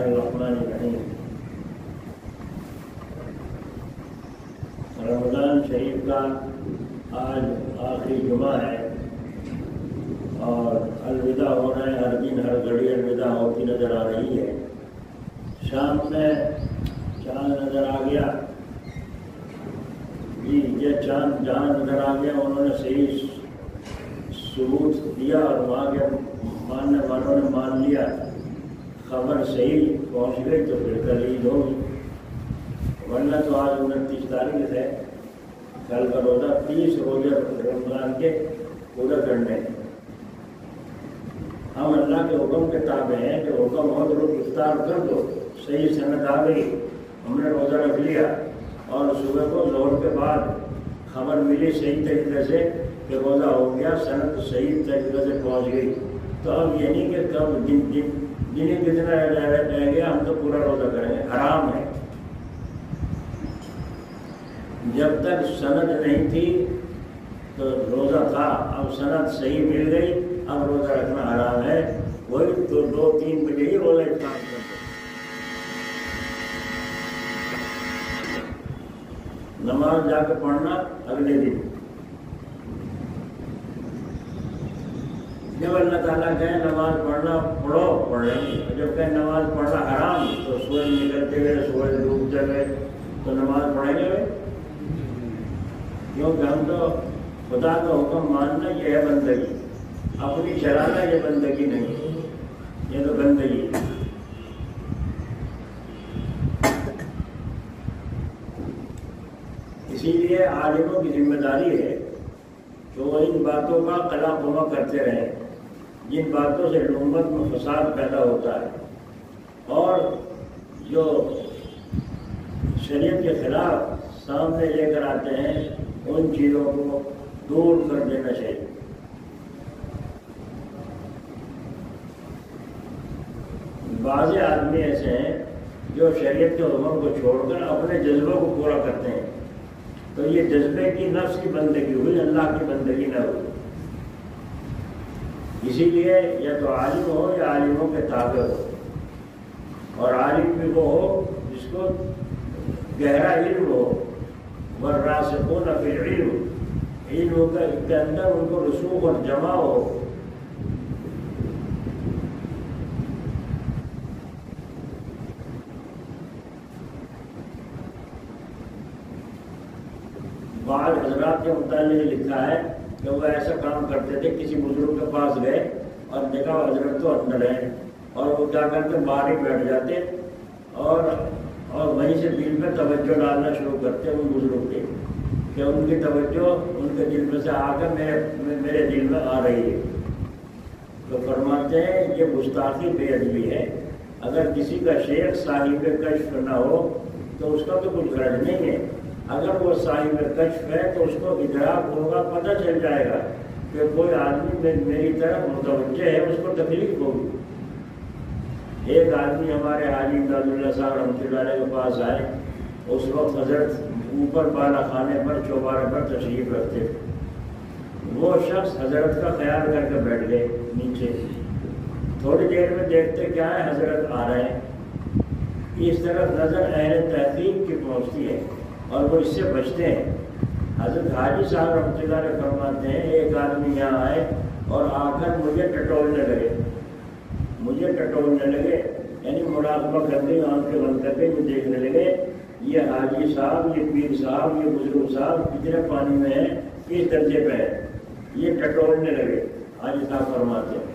اللہ الرحمن الرحیم۔ رمضان شریف کا آج آخری جمعہ ہے اور الوداع ہو رہا ہے، ہر دن ہر گھڑی الوداع ہوتی نظر آ رہی ہے۔ شام میں چاند نظر آ گیا جی، یہ چاند جہاں نظر آ گیا انہوں نے صحیح ثبوت دیا اور وہاں کے ماننے والوں نے مان لیا، خبر صحیح پہنچ گئی تو پھر کل عید ہوگی، ورنہ تو آج 29 تاریخ ہے، کل کا روزہ 30 روزے رمضان کے پورا کرنے ہیں۔ ہم اللہ کے حکم کے تابع ہیں کہ حکم ہو تو افطار کر دو، صحیح سند آ گئی، ہم نے روزہ رکھ لیا اور صبح کو ظہر کے بعد خبر ملی صحیح طریقے سے کہ روزہ ہو گیا، سند صحیح طریقے سے پہنچ گئی، تو اب یہ نہیں کہ کب دن کتنا رہ گیا ہم تو پورا روزہ کریں گے، حرام ہے۔ جب تک سند نہیں تھی تو روزہ تھا، اب سند صحیح مل گئی، اب روزہ رکھنا حرام ہے، وہی تو 2-3 بجے ہی روزہ افطار کر دو۔ نماز جا کے پڑھنا اگلے دن، جب اللہ تعالیٰ کہیں نماز پڑھنا پڑھو پڑھیں گے، جب کہیں نماز پڑھنا حرام تو سورج نکلتے گئے سورج ڈوبتے گئے تو نماز پڑھیں گے بھائی، کیونکہ ہم تو خدا کا حکم ماننا یہ ہے بندگی، اپنی چلانا یہ بندگی نہیں، یہ تو بندگی ہے۔ اسی لیے عالموں کی ذمہ داری ہے کہ وہ ان باتوں کا قلع قمع کرتے رہیں جن باتوں سے امت میں فساد پیدا ہوتا ہے، اور جو شریعت کے خلاف سامنے لے کر آتے ہیں ان چیزوں کو دور کر دینا چاہیے۔ بعض آدمی ایسے ہیں جو شریعت کے حکم کو چھوڑ کر اپنے جذبوں کو پورا کرتے ہیں، تو یہ جذبے کی نفس کی بندگی ہوئی، اللہ کی بندگی نہ ہوئی۔ اسی لیے یا تو عالم ہو یا عالموں کے تابع ہو، اور عالم بھی وہ ہو جس کو گہرا علم ہو، والراسخون فی العلم، علم کے اندر ان کو رسوخ اور جمع ہو۔ بعض حضرات کے متعلق لکھا ہے کہ وہ ایسا کام کرتے تھے، کسی بزرگ کے پاس گئے اور دیکھا حضرت تو اندر ہے، اور وہ جا کر کے باہر ہی بیٹھ جاتے اور وہیں سے دل میں توجہ ڈالنا شروع کرتے ان بزرگ کے، کہ ان کی توجہ ان کے دل میں سے آ کر میرے دل میں آ رہی ہے۔ تو فرماتے ہیں یہ گستاخی بے ادبی ہے، اگر کسی کا شیخ صاحب کشف نہ ہو تو اس کا تو کچھ غرض نہیں ہے، اگر وہ صاحب کشف ہے تو اس کو ادراک ہوگا، پتہ چل جائے گا کہ کوئی آدمی میری طرف متوجہ ہے، اس کو تکلیف ہوگی۔ ایک آدمی ہمارے حاجی امداد اللہ صاحب رحمۃ اللہ علیہ کے پاس آئے، اس وقت حضرت اوپر بالا خانے پر چوبارے پر تشریف رکھتے، وہ شخص حضرت کا خیال کر کے بیٹھ گئے نیچے، تھوڑی دیر میں دیکھتے کیا ہے حضرت آ رہے ہیں، اس طرف نظر اہل تحقیق کی پہنچتی ہے اور وہ اس سے بچتے ہیں۔ حضرت حاجی صاحب رحمۃ اللہ علیہ فرماتے ہیں ایک آدمی یہاں آئے اور آ کر مجھے ٹٹولنے لگے، یعنی مراقبہ کرتے آنکھیں بند کر کے جو دیکھنے لگے، یہ حاجی صاحب، یہ پیر صاحب، یہ بزرگ صاحب کتنے پانی میں ہیں، کس درجے پہ ہے، یہ ٹٹولنے لگے۔ حاجی صاحب فرماتے ہیں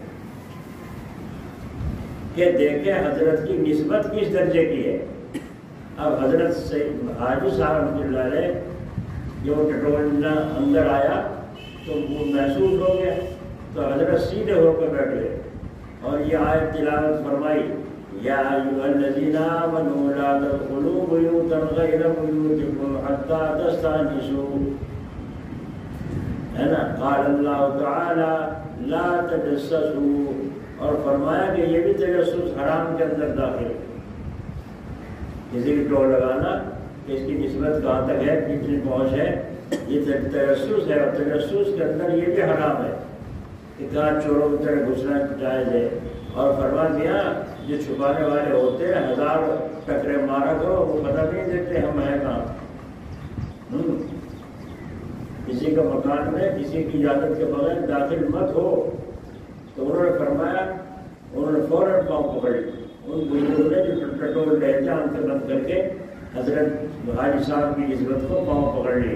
کہ دیکھیں حضرت کی نسبت کس درجے کی ہے۔ اب حضرت سے حاجی صاحب رحمۃ اللہ علیہ جو ٹٹولنا اندر آیا تو وہ محسوس ہو گیا، تو حضرت سیدھے ہو کے بیٹھ گئے اور یہ آیت تلاوت فرمائی، یا ایھا الذین آمنوا لا تدخلوا بیوتا غیر بیوتکم حتی تستأنسوا، ہے نا، قال اللہ تعالی لا تجسسوا، اور فرمایا کہ یہ بھی تجسس حرام کے اندر داخل ہے، کسی کی ٹول لگانا کہ اس کی نسبت کہاں تک ہے، کتنی پہنچ ہے، یہ تجسس ہے، اور تجسس کے اندر یہ بھی حرام ہے۔ کہ کہاں چوروں کی طرح گھسنا جائز ہے، اور فرما دیا جو چھپانے والے ہوتے ہیں 1000 ٹکرے مارا کرو، وہ پتہ نہیں دیتے ہم ہیں کہاں۔ کسی کا مکان میں کسی کی اجازت کے بغیر داخل مت ہو۔ تو انہوں نے فرمایا، انہوں نے فوراً پاؤں پکڑ لی، ان بزرگوں نے جو ٹٹول رہتے ان سے بند کر کے حضرت حاجی صاحب کی عزت کو پاؤں پکڑ لی۔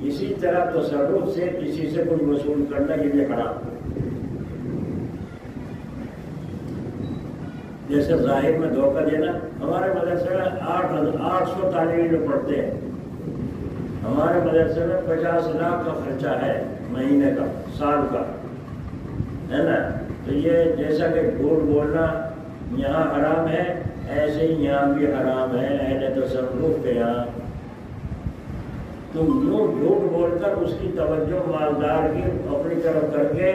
اسی طرح تصرف سے کسی سے کچھ وصول کرنا یہ بھی حرام ہے۔ جیسے ظاہر میں دھوکہ دینا، ہمارے مدرسے میں 800 طالب علم پڑھتے ہیں، ہمارے مدرسے میں 50 لاکھ کا خرچہ ہے مہینے کا، سال کا، ہے نا۔ تو یہ جیسا کہ جھوٹ بولنا یہاں حرام ہے، ایسے ہی یہاں بھی حرام ہے اہل تصرف کے یہاں۔ تم یوں جھوٹ بول کر اس کی توجہ مالدار کی اپنی طرف کر کے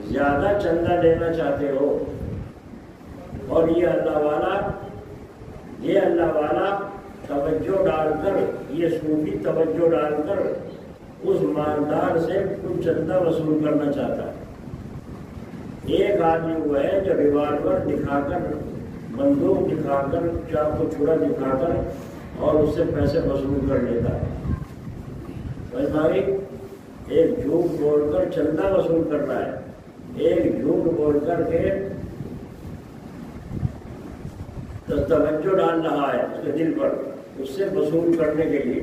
زیادہ چندہ لینا چاہتے ہو، اور یہ اللہ والا توجہ ڈال کر، یہ صوفی توجہ ڈال کر اس مالدار سے کچھ چندہ وصول کرنا چاہتا ہے۔ ایک آدمی وہ ہے جو ریوالور دکھا کر، بندوق دکھا کر، چاقو چھڑا دکھا کر اور اس سے پیسے وصول کر لیتا ہے۔ بھائی ایک جھوٹ بول کر چندہ وصول کر رہا ہے، ایک جھوٹ بول کر کے توجہ ڈال رہا ہے اس کے دل پر، اس سے وصول کرنے کے لیے۔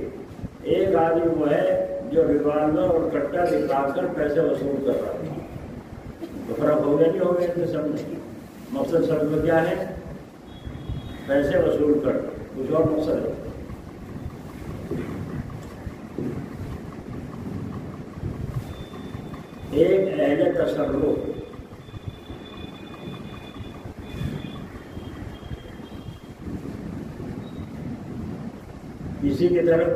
ایک آدمی وہ ہے جو ریوالور اور کٹا دکھا کر پیسے وصول کر رہا ہے۔ تو فرق ہو گیا نہیں ہو گیا ان کے سمجھ؟ مقصد سب میں کیا ہے؟ پیسے وصول کر، کچھ اور مقصد ہے۔ ایک اہل تصرف کسی کی طرف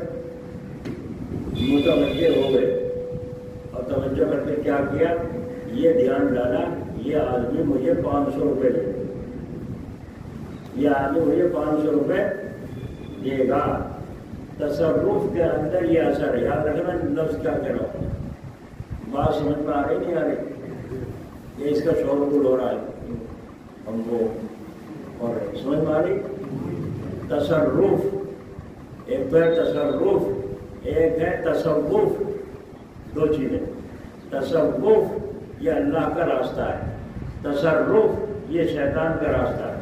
متوجہ ہو گئے اور توجہ کر کے کیا کیا، یہ دھیان ڈالا یہ آدمی مجھے 500 روپے دے گا، یہ آدمی مجھے 500 روپے دے گا۔ تصرف کے اندر یہ اثر ہے، یاد رکھنا لفظ کیا کہہ رہا ہوں، بات سمجھ میں آ رہی نہیں آ رہی؟ یہ اس کا شور گل ہو رہا ہے ہم کو، اور سمجھ میں آ رہی؟ تصرف ایک تو ہے تصرف، ایک ہے تصوف، دو چیزیں۔ تصوف یہ اللہ کا راستہ ہے، تصرف یہ شیطان کا راستہ ہے۔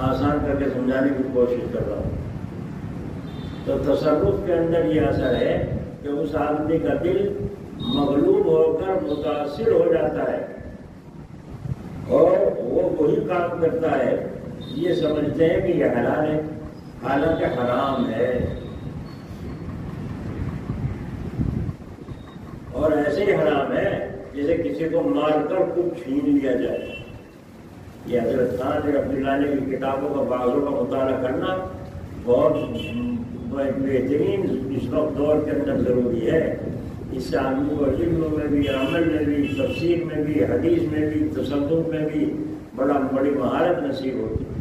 آسان کر کے سمجھانے کی کوشش کر رہا ہوں۔ تو تصرف کے اندر یہ اثر ہے کہ اس آدمی کا دل مغلوب ہو کر متاثر ہو جاتا ہے اور وہ وہی کام کرتا ہے، یہ سمجھتے ہیں کہ یہ حلال ہے حالانکہ حرام ہے، اور ایسے ہی حرام ہے جیسے کسی کو مار کر کچھ چھین لیا جائے۔ یہ حضرت خان عبداللہ کی کتابوں کا بعضوں کا مطالعہ کرنا بہت بہترین اس وقت دور کے اندر ضروری ہے۔ اس سے آدمی کو علم میں بھی، عمل میں بھی، تفسیر میں بھی، حدیث میں بھی، تصوف میں بھی بڑی مہارت نصیب ہوتی ہے۔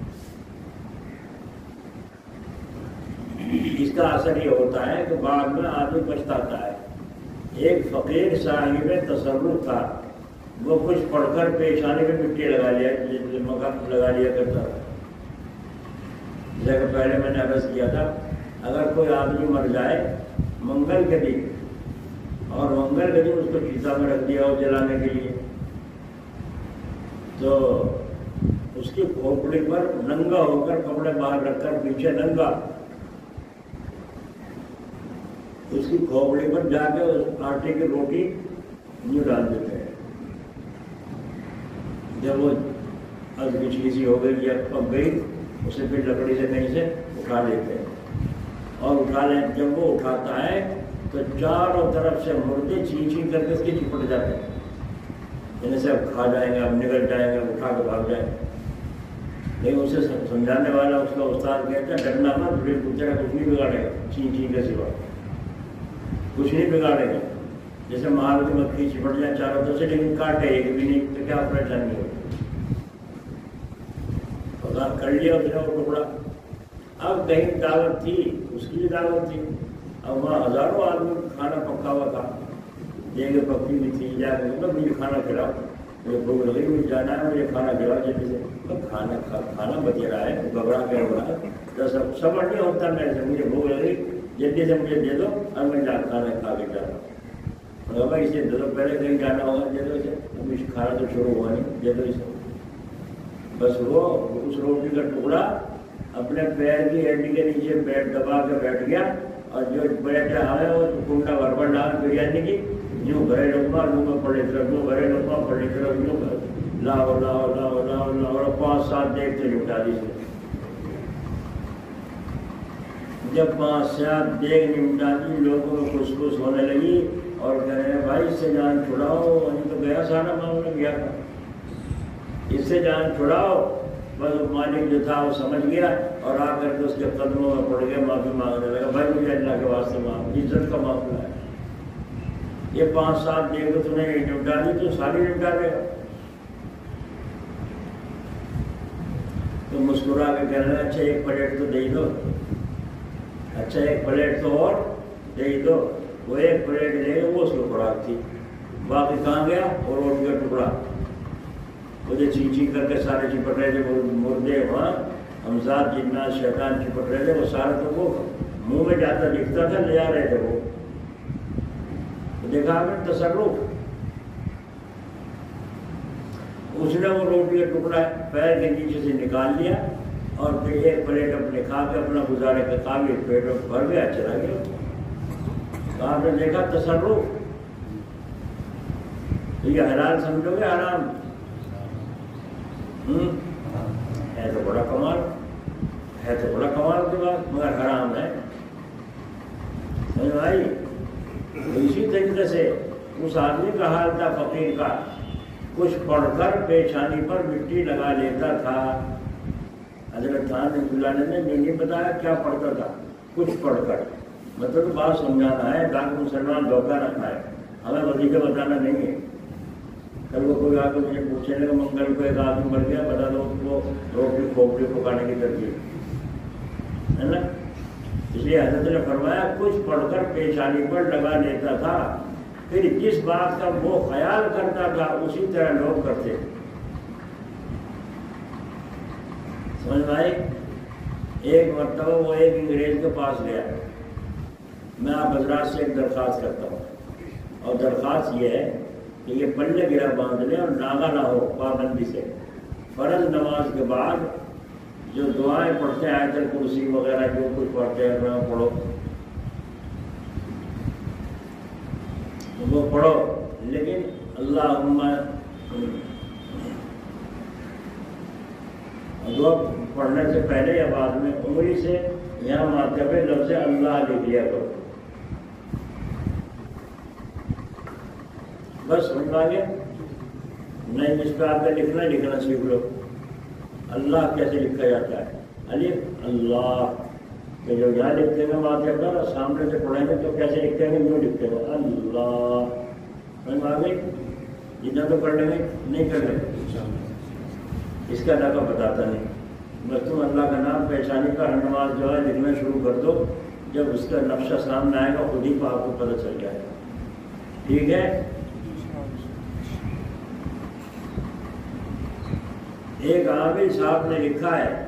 اس کا اثر یہ ہوتا ہے کہ بعد میں آدمی پچھتاتا ہے۔ ایک فقیر صاحب تصرف تھا، وہ کچھ پڑھ کر پیشانے میں مٹی لگا لیا کرتا تھا۔ جیسے پہلے میں نے عرض کیا تھا، اگر کوئی آدمی مر جائے منگل کے دن، اور منگل کے دن اس کو چیتا میں رکھ دیا ہو جلانے کے لیے، تو اس کی کھوپڑی پر ننگا ہو کر کپڑے باہر رکھ کر پیچھے ننگا اس کی کھوپڑی پر جا کے اس آٹے کی روٹی یوں ڈال دیتے ہیں۔ جب وہ بچھی سی ہو گئی یا پک گئی، اسے پھر لکڑی سے کہیں سے اٹھا لیتے ہیں، اور اٹھا لیں جب وہ اٹھاتا ہے تو چاروں طرف سے مردے چین چین کر کے اس کی چپٹ جاتے ہیں، جن سے اب کھا جائیں گے، اب نکل جائیں گے، اٹھا کے بھاگ جائیں گے۔ لیکن اسے سمجھانے والا اس کا استاد کہتا ہے ڈرنا مت، تیرا کچھ نہیں بگاڑے گا، چین چین کے سوا کچھ نہیں بگاڑے گا۔ جیسے مہارتی مکھی چپٹ جائے چاروں طرف سے، لیکن کاٹے ایک بھی نہیں تو کیا پریشانی ہوگی؟ کر لیا اس نے وہ ٹکڑا۔ اب کہیں دعوت تھی، اس کی بھی دعوت تھی، اب وہاں ہزاروں آدمی کھانا پکا ہوا تھا، دیکھے پکی بھی تھی، جا کے مجھے کھانا کھلاؤ، مجھے بھوک لگی، مجھے جانا ہے، مجھے کھانا کھلاؤ جلدی سے۔ کھانا بچ رہا ہے، گھبرا کے رہا ہے، تو صبر نہیں ہوتا میرے سے، مجھے بھوک لگی جلدی سے مجھے دے دو اور میں کھانا کھا کے جا رہا ہوں۔ بھائی اسے دے دو، پہلے کہیں جانا ہوگا، دے دو اسے، ابھی کھانا تو شروع ہوا نہیں، دے دو اسے۔ بس وہ اس روٹی کا ٹکڑا اپنے پیر کی ہڈی کے نیچے بیٹھ دبا کے بیٹھ گیا، اور جو بیٹھے آئے وہ کنڈا بھر ڈال بریانی کی، یوں بھرے لوگا منہ میں پڑے طرف، یوں بھرے لوگا پڑے طرف، یوں لاؤ لاؤ لاؤ لاؤ لاؤ، اور 5-7 دیکھتے نمٹا دی سے۔ جب 5-7 دیکھ نمٹا دی، لوگوں کو خوش ہونے لگی اور کہہ رہے ہیں بھائی اس سے جان چھڑاؤ، نہیں تو گیا سارا معاملہ گیا تھا، اس سے جان چھڑاؤ۔ بس مالک جو تھا وہ سمجھ گیا اور آ کر کے اس کے قدموں میں پڑ گیا، معافی مانگنے لگا، بھائی مجھے اللہ کے واسطے معاف، عزت کا معاملہ ہے، یہ 5-7 دیکھ تو نے نمٹا دی تو ساری نمٹا دے گا۔ تو مسکرا کے کہہ رہے ہیں اچھا ایک پلیٹ تو دے دو، اچھا ایک پلیٹ تو اور دے دو۔ وہ ایک پلیٹ دے گا، وہ اس کو خوراک تھی، باقی کہاں گیا؟ اور روٹی کا ٹکڑا مجھے چی کر کے سارے چپٹ رہے تھے، وہ مردے وہاں ہمزاد جتنا شیطان چپٹ رہے تھے، وہ سارے تو وہ منہ میں جاتا دکھتا تھا، لے آ رہے تھے وہ۔ دیکھا آپ نے تصرف، اس نے وہ روٹی کا ٹکڑا پیر کے نیچے سے نکال لیا اور پھر ایک پلیٹ اپنے کھا کے اپنا گزارے کے قابل پیٹ بھر گیا، چلا گیا۔ تو آپ نے دیکھا تصرف، یہ حلال سمجھو گے حرام؟ ہے تو بڑا کمال، ہے تو بڑا کمال کی بات، مگر حرام ہے بھائی۔ اسی طریقے سے اس آدمی کا حال تھا فقیر کا، کچھ پڑھ کر پیشانی پر مٹی لگا لیتا تھا۔ حضرت خان نے نہیں بتایا کیا پڑھتا تھا، کچھ پڑھ کر، مطلب بات سمجھانا ہے تاکہ مسلمان دھوکہ نہ کھائے، ہمیں وظیفے بتانا نہیں ہے۔ کل وہ کوئی آ کے مجھے پوچھنے لگا منگل کو ایک آدمی مر گیا، بتا دو اس کو روٹی کھوپڑی پکانے کی ترکیب ہے نا۔ اس لیے حضرت نے فرمایا کچھ پڑھ کر پیشانی پر لگا لیتا تھا، پھر جس بات کا وہ خیال کرتا تھا اسی طرح لوگ کرتے۔ سمجھ میں ایک مرتبہ وہ ایک انگریز کے پاس گیا، میں آپ حضرات سے ایک درخواست کرتا ہوں، اور درخواست یہ ہے کہ یہ پلے گرا باندھ لیں اور ناغا نہ ہو پابندی سے۔ فرض نماز کے بعد جو دعائیں پڑھتے ہیں آیت الکرسی وغیرہ جو کچھ پڑھتے ہیں وہ پڑھو، وہ پڑھو، لیکن اللہم دعا پڑھنے سے پہلے یا بعد میں انگلی سے یہاں مرتبہ لفظ اللہ لکھ لیا کرو، بس سمجھ پا گیا؟ نہیں جس پہ آپ نے لکھنا سیکھ لو، اللہ کیسے لکھا جاتا ہے، الف اللہ، کہ جو یہاں لکھتے ہیں بات کرتا ہے سامنے سے پڑھیں گے تو کیسے لکھتے ہیں، یوں لکھتے ہیں اللہ، سمجھ پا گئی؟ جتنا تو پڑھ لیں گے، نہیں کر لیں اس کا علاقہ بتاتا نہیں، بس تم اللہ کا نام پیشانی کا ہر نماز جو ہے لکھنا شروع کر دو، جب اس کا نقشہ سامنے آئے گا خود ہی کو آپ کو پتہ چل جائے گا، ٹھیک ہے؟ ایک عامل صاحب نے لکھا ہے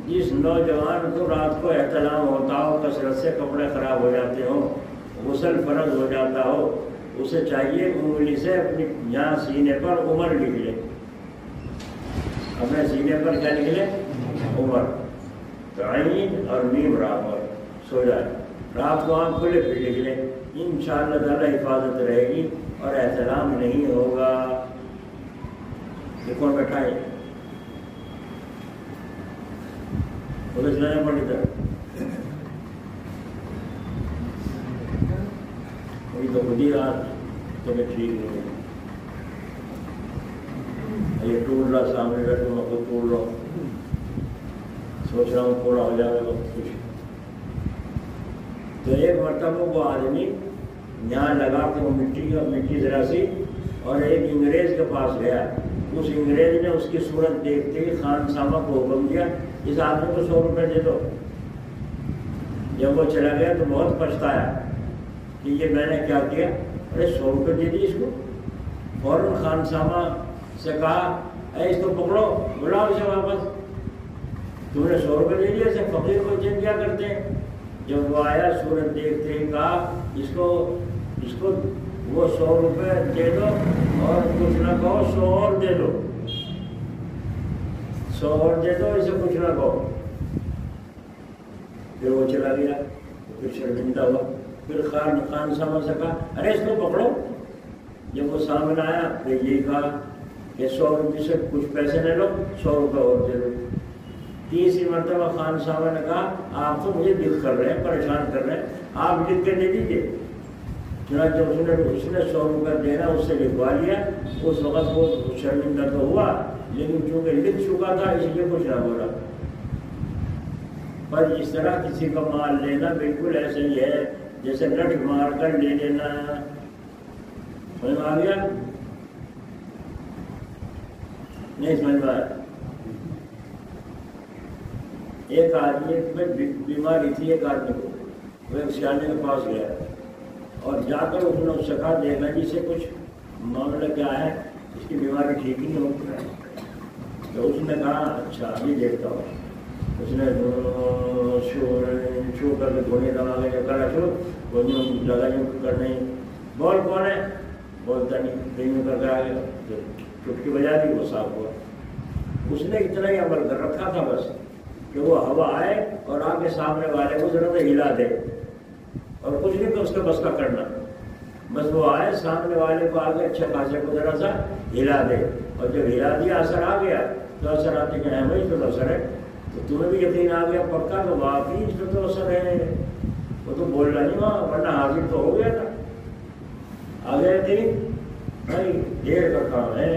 جس نوجوان کو رات کو احتلام ہوتا ہو، کثرت سے کپڑے خراب ہو جاتے ہوں، غسل فرض ہو جاتا ہو، اسے چاہیے انگلی سے اپنی یہاں سینے پر عمر لکھ لے، اپنے سینے پر کیا لکھ لے؟ عمر، عین اور میم را پر سو جائے، رات کو آنکھ کھلے پھر لکھ لے، انشاءاللہ تعالی حفاظت رہے گی اور احتلام نہیں ہوگا۔ یہ کون بیٹھا ہے؟ پولیس لینے پڑی تھا، وہی تو خود ہی رات تو میں ٹھیک نہیں ہے، یہ ٹول رہا سامنے بیٹھوں میں خود ٹول رہا ہوں، سوچ رہا ہوں تھوڑا ہو جائے گا کچھ۔ تو ایک مرتبہ وہ آدمی یہاں لگا کے وہ مٹی ذرا سی، اور ایک انگریز کے پاس گیا، اس انگریز نے اس کی صورت دیکھتے ہی خان سامہ کو حکم دیا اس آدمی کو 100 روپے دے دو۔ جب وہ چلا گیا تو بہت پچھتایا کہ یہ میں نے کیا کیا، ارے 100 روپے دے دیے اس کو. فوراً خان سامہ سے کہا اے اس کو پکڑو, بلاؤ اسے واپس, تم نے 100 روپے دے دیے, اسے فقیر کو چین کیا کرتے ہیں. جب وہ آیا صورت دیکھتے ہی کہا اس کو وہ 100 روپے دے دو اور کچھ نہ کہو, 100 اور دے دو, 100 اور دے دو, اسے کچھ نہ کہو. پھر وہ چلا گیا, پھر شرمندہ ہوا. پھر خان سامہ سے کہا ارے اس کو پکڑو. جب وہ سامنے آیا پھر یہی کہا کہ 100 روپے سے کچھ پیسے لے لو, 100 روپے اور دے دو. تیسری مرتبہ خان صاحب نے کہا آپ تو مجھے دل کر رہے ہیں, پریشان کر رہے ہیں, آپ لکھ کے دے دیجیے. چنانچہ اس نے 100 روپے دینا اس سے لکھوا لیا. اس وقت وہ شرمندہ تو ہوا, لیکن چونکہ لکھ چکا تھا اس لیے کچھ نہ بولا. پر اس طرح کسی کا مال لینا بالکل ایسے ہی ہے جیسے لٹ مار کر لے لینا. سمجھ میں آ گیا؟ نہیں سمجھ میں آیا؟ ایک آدمی میں بیماری تھی, ایک آدمی کو, وہ ایک سیانے کے پاس گیا اور جا کر اس نے اس سے کہا دیکھنا جی سے کچھ معاملہ کیا ہے, اس کی بیماری ٹھیک ہی نہیں ہوتی ہے. تو اس نے کہا اچھا ابھی دیکھتا ہوں. اس نے چھو کر کے دھونے لگا کے کرا چھو دھونی لگا کرنے. بول کون ہے؟ بولتا نہیں, کہیں کر کے آگے چٹکی بجا دی, وہ صاف ہوا. اس نے اتنا ہی عمل کر رکھا تھا بس کہ وہ ہوا آئے اور آ کے سامنے والے کو ضرورت ہلا دے, اور کچھ نہیں تو اس کا بس کا کرنا. بس وہ آئے سامنے والے کو آگے اچھے خاصے کو ذرا سا ہلا دے, اور جب ہلا دیا اثر آ گیا تو اثر آتے کہ بھائی اس پہ اثر ہے, تو تمہیں بھی یقین آ گیا پکا تو واقعی اس پہ تو اثر ہے. وہ تو بول رہا نہیں وہاں, ورنہ حاضر تو ہو گیا تھا. آ گیا یقین بھائی دیر کا کام ہے,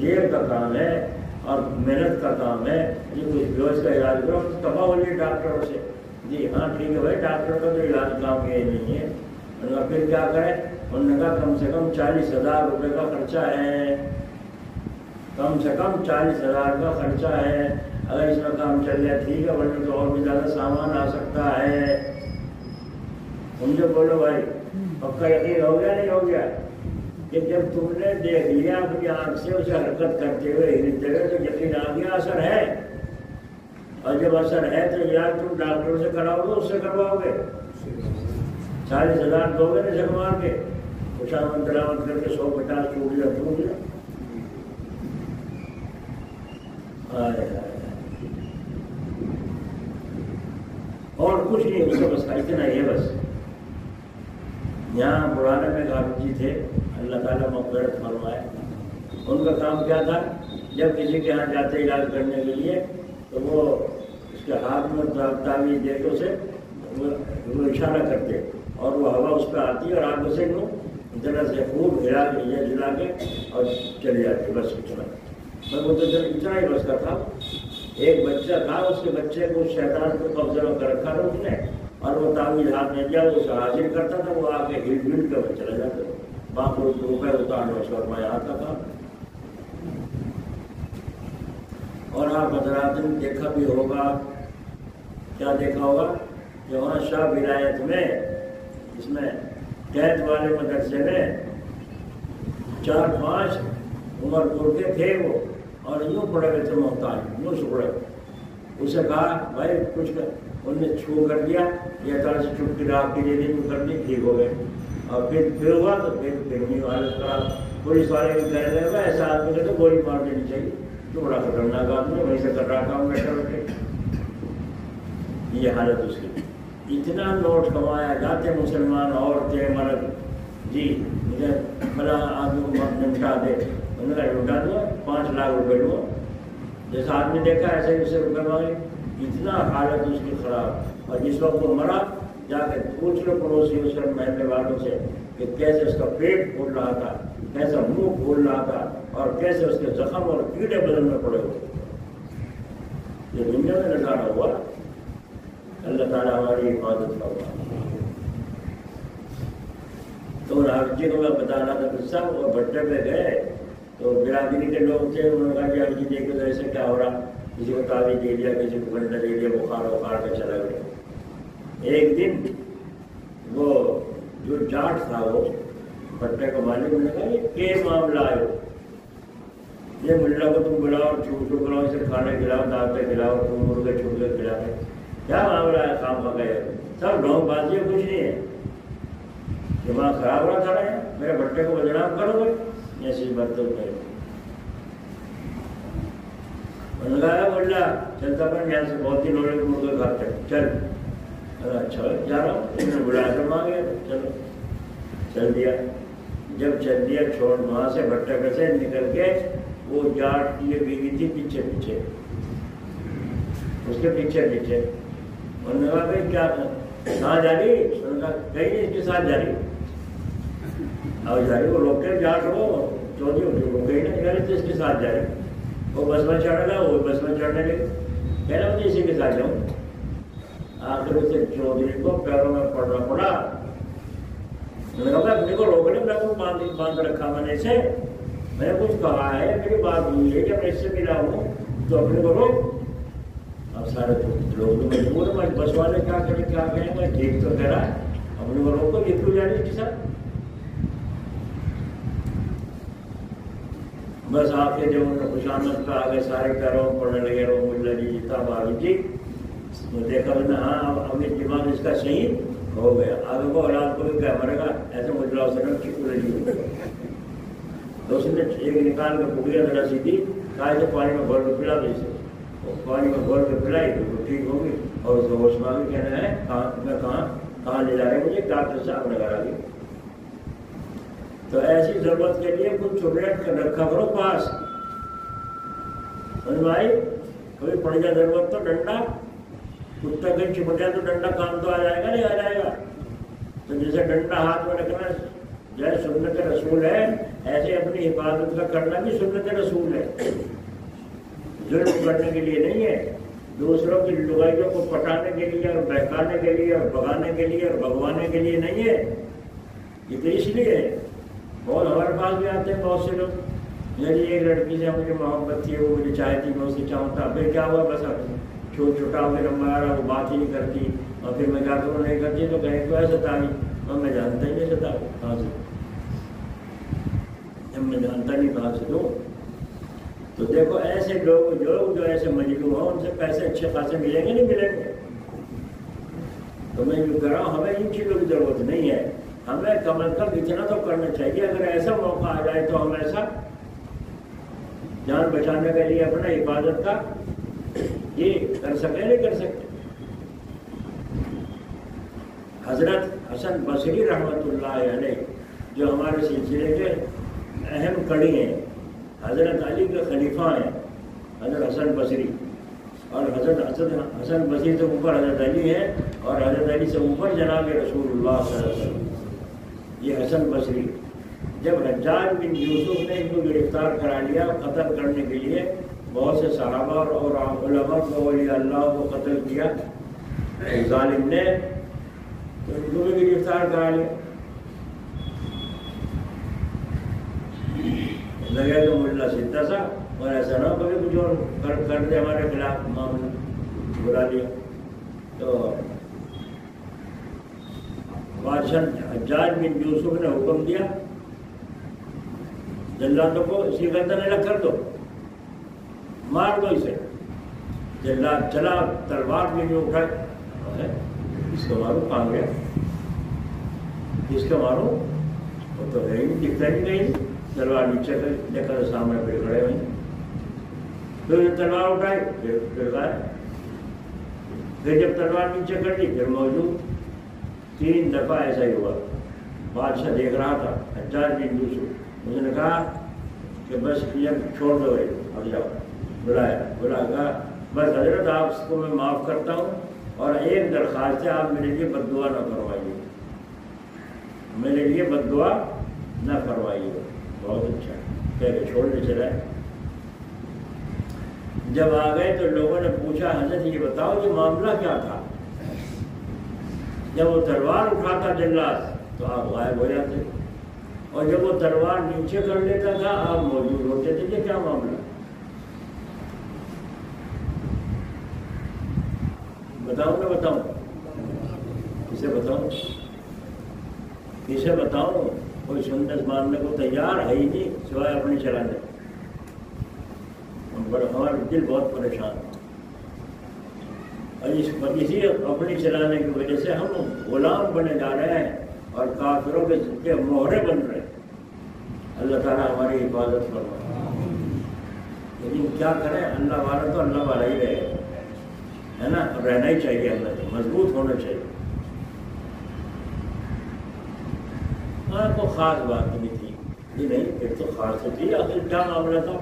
دیر کا کام ہے اور محنت کا کام ہے. یہ کچھ بیوش کا علاج کرو, تباہ ہو لیے ڈاکٹروں سے. جی ہاں ٹھیک ہے بھائی, ڈاکٹر کا تو علاج کام یہ نہیں ہے. پھر کیا کریں؟ انہوں نے کہا کم سے کم 40,000 روپے کا خرچہ ہے, کم سے کم 40,000 کا خرچہ ہے. اگر اس میں کام چل جائے ٹھیک ہے, ورنہ تو اور بھی زیادہ سامان آ سکتا ہے. مجھے بولو بھائی پکا یقین ہو گیا نہیں ہو گیا کہ جب تم نے دیکھ لیا اپنی آنکھ سے اسے حرکت کرتے ہوئے ہلتے ہوئے تو یقین آ گیا اثر ہے. اور جب اثر ہے تو یار تم ڈاکٹر سے کراؤ گے, اس سے کرواؤ گے. 40,000 دو گے نشک مار کے, خوشامد درامد کر کے 150 چھوٹ گیا. اور کچھ نہیں اس کا بس اتنا ہی ہے. بس یہاں پرانے میں غالب جی تھے, اللہ تعالیٰ مغفرت فرمائے. ان کا کام کیا تھا, جب کسی کے یہاں جاتے علاج کرنے کے لیے تو وہ اس کے ہاتھ میں تعویذ دے کے اسے وہ اشارہ کرتے اور وہ ہوا اس پہ آتی اور آگ سے ذرا سے خوب ہلا کے اور چلی جاتی. بس اتنا میں وہ تو اتنا ہی بس کا تھا. ایک بچہ تھا, اس کے بچے کو شیطان کو قبضے میں کر رکھا تھا اس نے, اور وہ تعویذ ہاتھ میں دیا, وہ اسے حاضر کرتا تھا, وہ آ کے ہل کر چلا جاتا تھا. 5 روپئے اتارنے شورما آتا تھا. اور آپ حضرات نے دیکھا بھی ہوگا, کیا دیکھا ہوگا کہ وہاں شاہ ولایت میں اس میں قید والے مدرسے میں 4-5 عمر پور کے تھے وہ, اور یوں پڑے ہوئے تھے محتاج, یوں سکڑے. اسے کہا بھائی کچھ کر, انہوں نے چھو کر دیا, یہ طرح سے چٹکی راہ کی دے دی, کر دی, ٹھیک ہو گئے. اور پھر ہوا تو پھر نہیں حالت خراب. پولیس والے بھی کہہ رہے ہیں ایسا آدمی کو تو گولی مار دینی چاہیے, تو بڑا خطرناک آدمی وہیں سے کر رہا کام بیٹھا بیٹھے. یہ حالت اس کی. اتنا نوٹ کمایا, جاتے مسلمان عورتیں مرد, جی مجھے بڑا آدمی کو نمٹا دے, انہوں نے لوٹا دو, 5 لاکھ روپے لو. جیسا آدمی دیکھا ایسے ہی اسے روپے مانگے. اتنا حالت اس کی خراب. اور جس وقت وہ مرا جا کے پوچھ لو پڑوسی اس محلے والوں سے کہ کیسے اس کا پیٹ پھول رہا تھا, کیسا منہ پھول رہا تھا, اور کیسے اس کے زخم اور کیڑے بدن میں پڑے ہوئے. یہ دنیا میں نظارہ ہوا. اللہ تعالیٰ ہماری حفاظت کروا. تو راج جی کو میں بتا رہا تھا قصہ, وہ بھٹے پہ گئے تو برادری کے لوگ تھے, انہوں نے کہا کہ جی دیکھو تو ایسے کیا ہو رہا, کسی کو تعویذ دے دیا, کسی کو گھنٹہ دے دیا, بخار کے چلا گیا. ایک دن وہ جو جاٹ تھا وہ پٹے کا مالک نے کہا یہ کیا معاملہ ہے؟ یہ ملا کو تم بلاؤ اور چھوٹ بلاؤ، اسے کھانے کھلاؤ، دعوتیں کھلاؤ، تم مرغے چھوٹے کھلاؤ، کیا معاملہ ہے؟ کام کا گئے سب ڈھونگ بازی ہے، کچھ نہیں ہے، دماغ خراب ہو رہا تھا رہے میرے بٹے کو بدنام کرو گے ایسی برتن کرے۔ انہوں نے کہا ملا چلتا پر یہاں سے بہت دن ہو رہے مرغے کھاتے چل۔ اچھا جا رہا ہوں، انہوں نے بلایا تو مانگے چلو چل دیا۔ جب چل دیا چھوڑ وہاں سے بٹے سے نکل کے وہ جاٹ کی بیوی تھی پیچھے پیچھے، اس کے پیچھے پیچھے۔ انہوں نے کہا بھائی کیا کہاں جا رہی؟ انہوں نے کہا کہیں نہیں، اس کے ساتھ جا رہی۔ اب جا رہی وہ روک کے جاٹ ہو چودھری وہ کہیں نہیں جا رہی تو اس کے ساتھ جا رہی۔ وہ بس میں چڑھنے لگا، وہ بس میں چڑھنے لگی، کہہ رہا مجھے اسی کے ساتھ جاؤں۔ آخر اسے چودھری کو پیروں میں پڑنا پڑا۔ میں نے کہا اپنے کو روک لیں، میں کو باندھ رکھا میں نے اسے، میں نے کچھ کہا ہے، میری بات ہوئی ہے، جب میں اس سے ملا ہوں تو اپنے کو روک۔ اب سارے لوگ مجبور ہیں، بس والے کیا کریں کیا کہیں، میں ٹھیک تو کہہ رہا ہے، اپنے کو روکو، یہ کیوں جا رہی اس کے ساتھ؟ بس آپ کے جب انہوں نے خوش آمد کا آگے سارے پیروں پڑھنے لگے، رو ملا جی جیتا بابی جی، وہ دیکھا میں نے ہاں اب دماغ اس کا صحیح ہو گیا، آگے کو اولاد کو بھی کیا مرے گا ایسے مجھے وسلم چکو لگی۔ تو اس نے ایک نکال کے پکڑیا ذرا سیدھی، کہا سے پانی میں گھول کے پلا دے اسے، پانی میں گھول کے پلائی تو وہ ٹھیک ہوگی۔ اور اس کو ہوش مانگی، کہنا ہے میں کہاں لے جا رہے مجھے، ڈاکٹر صاحب لگا رہا گی۔ تو ایسی ضرورت کے لیے کچھ چاکلیٹ رکھا کرو پاس، سمجھ بھائی، کبھی پڑ جائے ضرورت تو ڈنڈا، کتا کہیں چپٹ جائے تو ڈنڈا کام تو آ جائے گا، نہیں آ جائے گا؟ تو جیسے ڈنڈا ہاتھ میں رکھنا جیسے سنت رسول ہے، ایسے اپنی حفاظت کا کرنا بھی سنت رسول ہے، ظلم کرنے کے لیے نہیں ہے، دوسروں کی لڑائیوں کو پٹانے کے لیے اور بہکانے کے لیے اور بھگانے کے لیے اور بھگوانے کے لیے نہیں ہے، یہ تو اس لیے ہے۔ اور ہمارے پاس بھی آتے ہیں بہت سے لوگ، میری ایک لڑکی سے مجھے محبت تھی، وہ مجھے چاہتی، میں اسے چاہتا، پھر کیا ہوا بس چھوٹا میرا مارا، وہ بات ہی نہیں کرتی، اور پھر میں جاتا ہوں نہیں کرتی تو کہیں تو ایسا تھا نہیں، اور میں جانتا ہی نہیں ستا کہاں سے، جب میں جانتا نہیں کہاں سے دوں۔ تو دیکھو ایسے لوگ جو ایسے مجلو ہوں، ان سے پیسے اچھے خاصے ملیں گے نہیں ملیں گے؟ تو میں جو کہہ رہا ہوں ہمیں ان چیزوں کی ضرورت نہیں ہے، ہمیں کم از کم اتنا تو کرنا چاہیے، اگر ایسا موقع آ جائے تو ہم ایسا جان بچانے کے لیے اپنا حفاظت کا یہ کر سکیں نہیں کر سکتے۔ حضرت حسن بصری رحمۃ اللہ علیہ جو ہمارے سلسلے کے اہم کڑی ہیں، حضرت علی کے خلیفہ ہیں حضرت حسن بصری، اور حضرت حسن بصری سے اوپر حضرت علی ہے، اور حضرت علی سے اوپر جناب رسول اللہ صلی اللہ علیہ وسلم۔ یہ حسن بصری جب حجاج بن یوسف نے ان کو گرفتار کرا لیا قتل کرنے کے لیے، بہت سے صحابہ اور علماء کو، اولیاء اللہ کو قتل کیا ظالم نے، تو ان کو بھی گرفتار کرا لیا، لگے تو ملا سیدھا سا، اور ایسا نہ کبھی کچھ اور کر دے ہمارے خلاف معاملہ بلا لیا۔ تو بادشاہ حجاج بن یوسف نے حکم دیا جلادوں کو اسی کے اندر الگ کر دو، مار دو اسے۔ جلاد چلا، تلوار بھی نہیں اٹھائے، اس کو مارو کہاں گیا، اس کو مارو، وہ تو ہے ہی دکھتا ہی نہیں، تلوار نیچے کر لے کر سامنے پہ کھڑے ہوئے، پھر تلوار اٹھائی پھر گائے، پھر جب تلوار نیچے کر دی پھر موجود، 3 دفعہ ایسا ہی ہوا۔ بادشاہ دیکھ رہا تھا، حجاج بن یوسف، اس نے کہا کہ بس یہ چھوڑ دو، اب جاؤ، بلا کہا بس حضرت آپ کو میں معاف کرتا ہوں، اور ایک درخواست ہے آپ میرے لیے بد دعا نہ کروائیے، میرے لیے بد دعا نہ کروائیے۔ بہت اچھا کہہ کے چھوڑنے چلا ہے۔ جب آ گئے تو لوگوں نے پوچھا حضرت یہ بتاؤ یہ معاملہ کیا تھا؟ جب وہ تلوار اٹھاتا جلاد تو آپ غائب ہو جاتے، اور جب وہ تلوار نیچے کر لیتا تھا آپ موجود ہوتے تھے، یہ کیا معاملہ؟ بتاؤں میں کسے بتاؤں کوئی سنت ماننے کو تیار ہے ہی نہیں سوائے اپنی چلانے. ہمارا دل بہت پریشان ہے اور اسی اپنی چلانے کی وجہ سے ہم غلام بنے جا رہے ہیں اور کافروں کے مہرے بن رہے ہیں. اللہ تعالیٰ ہماری حفاظت فرمائے. لیکن کیا کریں, اللہ والا تو اللہ والا ہی رہے ہے نا, رہنا ہی چاہیے, اللہ سے مضبوط ہونا چاہیے. ہاں تو خاص بات نہیں تھی یہ نہیں, پھر تو خاص تھی. آخر کیا معاملہ تھا,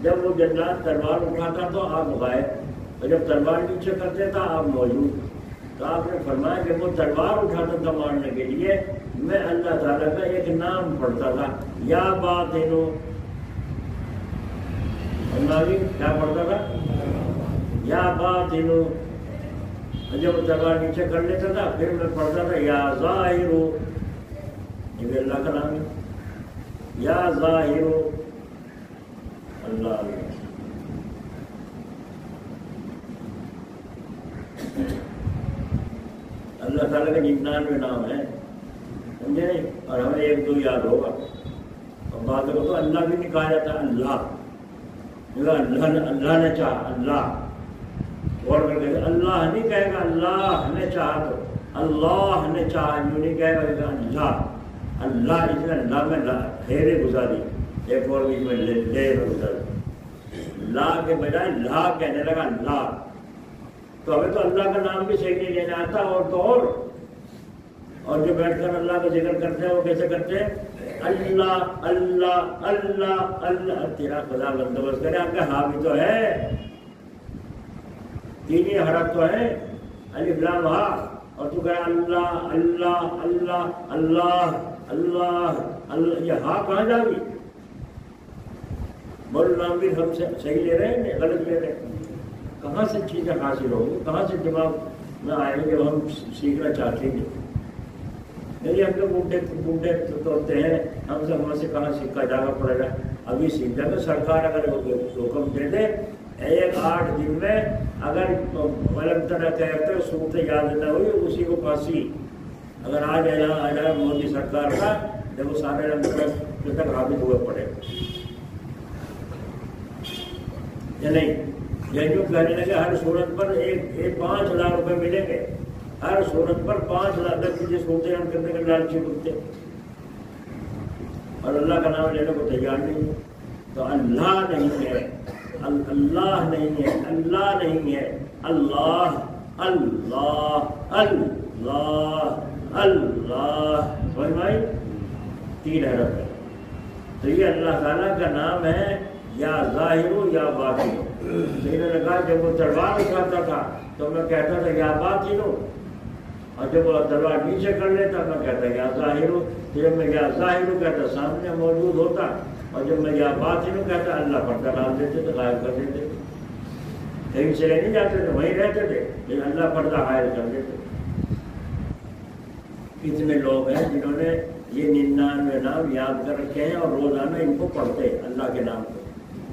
جب وہ جنات تلوار اٹھاتا تو آپ غائب, اور جب تلوار نیچے کرتے تھا آپ موجود. تو آپ نے فرمایا کہ وہ تلوار اٹھاتا تھا مارنے کے لیے, میں اللہ تعالیٰ کا ایک نام پڑھتا تھا, یا باطنو. کیا پڑھتا تھا؟ یا باطنو. جب وہ تلوار نیچے کر لیتا تھا پھر میں پڑھتا تھا یا ظاہرو. یہ بھی اللہ کا نام ہے, یا ظاہرو. اللہ اللہ تعالیٰ کے 99 نام ہیں, سمجھے نہیں, اور ہمیں ایک دو یاد ہوگا. اور بعد کو تو اللہ بھی نہیں کہا جاتا, اللہ اللہ نے چاہا, اللہ غور کر کے اللہ نہیں کہے گا, اللہ نے چاہا تو اللہ نے چاہا, یوں نہیں کہے گا اللہ. اللہ اس نے اللہ میں خیرے گزاری, ایک اور بیچ میں لے گزاری, لا کے بجائے لا کہنے لگا اللہ. تو ہمیں تو اللہ کا نام بھی صحیح نہیں لینا آتا, اور تو اور جو بیٹھ کر اللہ کا ذکر کرتے ہیں وہ کیسے کرتے ہیں؟ اللہ اللہ اللہ اللہ. تیرا خدا بندوبست کرے, آپ کے ہاں بھی تو ہے, 3 حرف تو ہے, الف لام ہا, اور تو کہہ اللہ اللہ اللہ اللہ اللہ اللہ. یہ ہاں کہاں جا گی؟ بول نام بھی ہم سے صحیح لے رہے ہیں, غلط لے رہے ہیں. کہاں سے چیزیں حاصل ہوگی, کہاں سے دماغ میں آئیں گے جب ہم سیکھنا چاہتے ہیں؟ نہیں, ہم تو بوڑھے ہوتے ہیں, ہم سے وہاں سے کہاں سیکھا جانا پڑے گا. ابھی سیکھ جائے گا. سرکار اگر حکم دے دے 8 دن میں, اگر الگ طرح کہتے صورت یاد نہ ہوئی اسی کو پھانسی. اگر آ جائے مودی سرکار کا, جب وہ سارے رنگ تک حاصل ہوئے پڑے یا نہیں. یہ جو کہنے لگے ہر صورت پر 5,000 روپے ملیں گے, ہر صورت پر 5,000 تک کی صورتیں ہم کرنے کے لالچی بنتے, اور اللہ کا نام لینے کو تیار نہیں. تو اللہ نہیں ہے, اللہ نہیں ہے, اللہ نہیں ہے, اللہ اللہ اللہ اللہ. سمجھ میں آئی؟ 3 حرف ہے. تو یہ اللہ تعالیٰ کا نام ہے, یا ظاہرو یا باطنو. انہوں نے کہا جب وہ تلوار اٹھاتا تھا تو میں کہتا تھا یا باطنو, اور جب وہ تلوار نیچے کر لیتا میں کہتا یا ظاہرو. جب میں یا ظاہرو کہتا سامنے موجود ہوتا, اور جب میں یا باطنو کہتا اللہ پر ڈال دیتے تھے, غائب کر دیتے تھے. کہیں چلے نہیں جاتے تھے, وہیں رہتے تھے, لیکن اللہ پردہ حائل کر دیتے. کتنے لوگ ہیں جنہوں نے یہ 99 نام یاد کر رکھے ہیں اور روزانہ ان کو پڑھتے ہیں, اللہ کے نام کو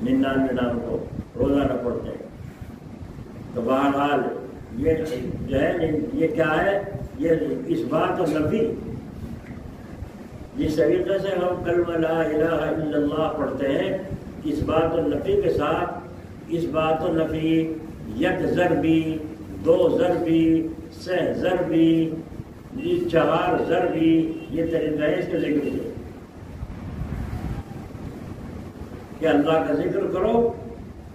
99 نام کو روزانہ پڑھتے ہیں. تو بہرحال یہ جو ہے یہ کیا ہے, یہ اس بات اور نفی. جس طریقے سے ہم کلمہ لا الہ الا اللہ پڑھتے ہیں, اس بات اور نفی کے ساتھ, اس بات اور نفی, یک ضربی, 2 ضربی, 6 ضربی, 4 ضربی, یہ طریقہ ہے اس کے ذکر کے. کہ اللہ کا ذکر کرو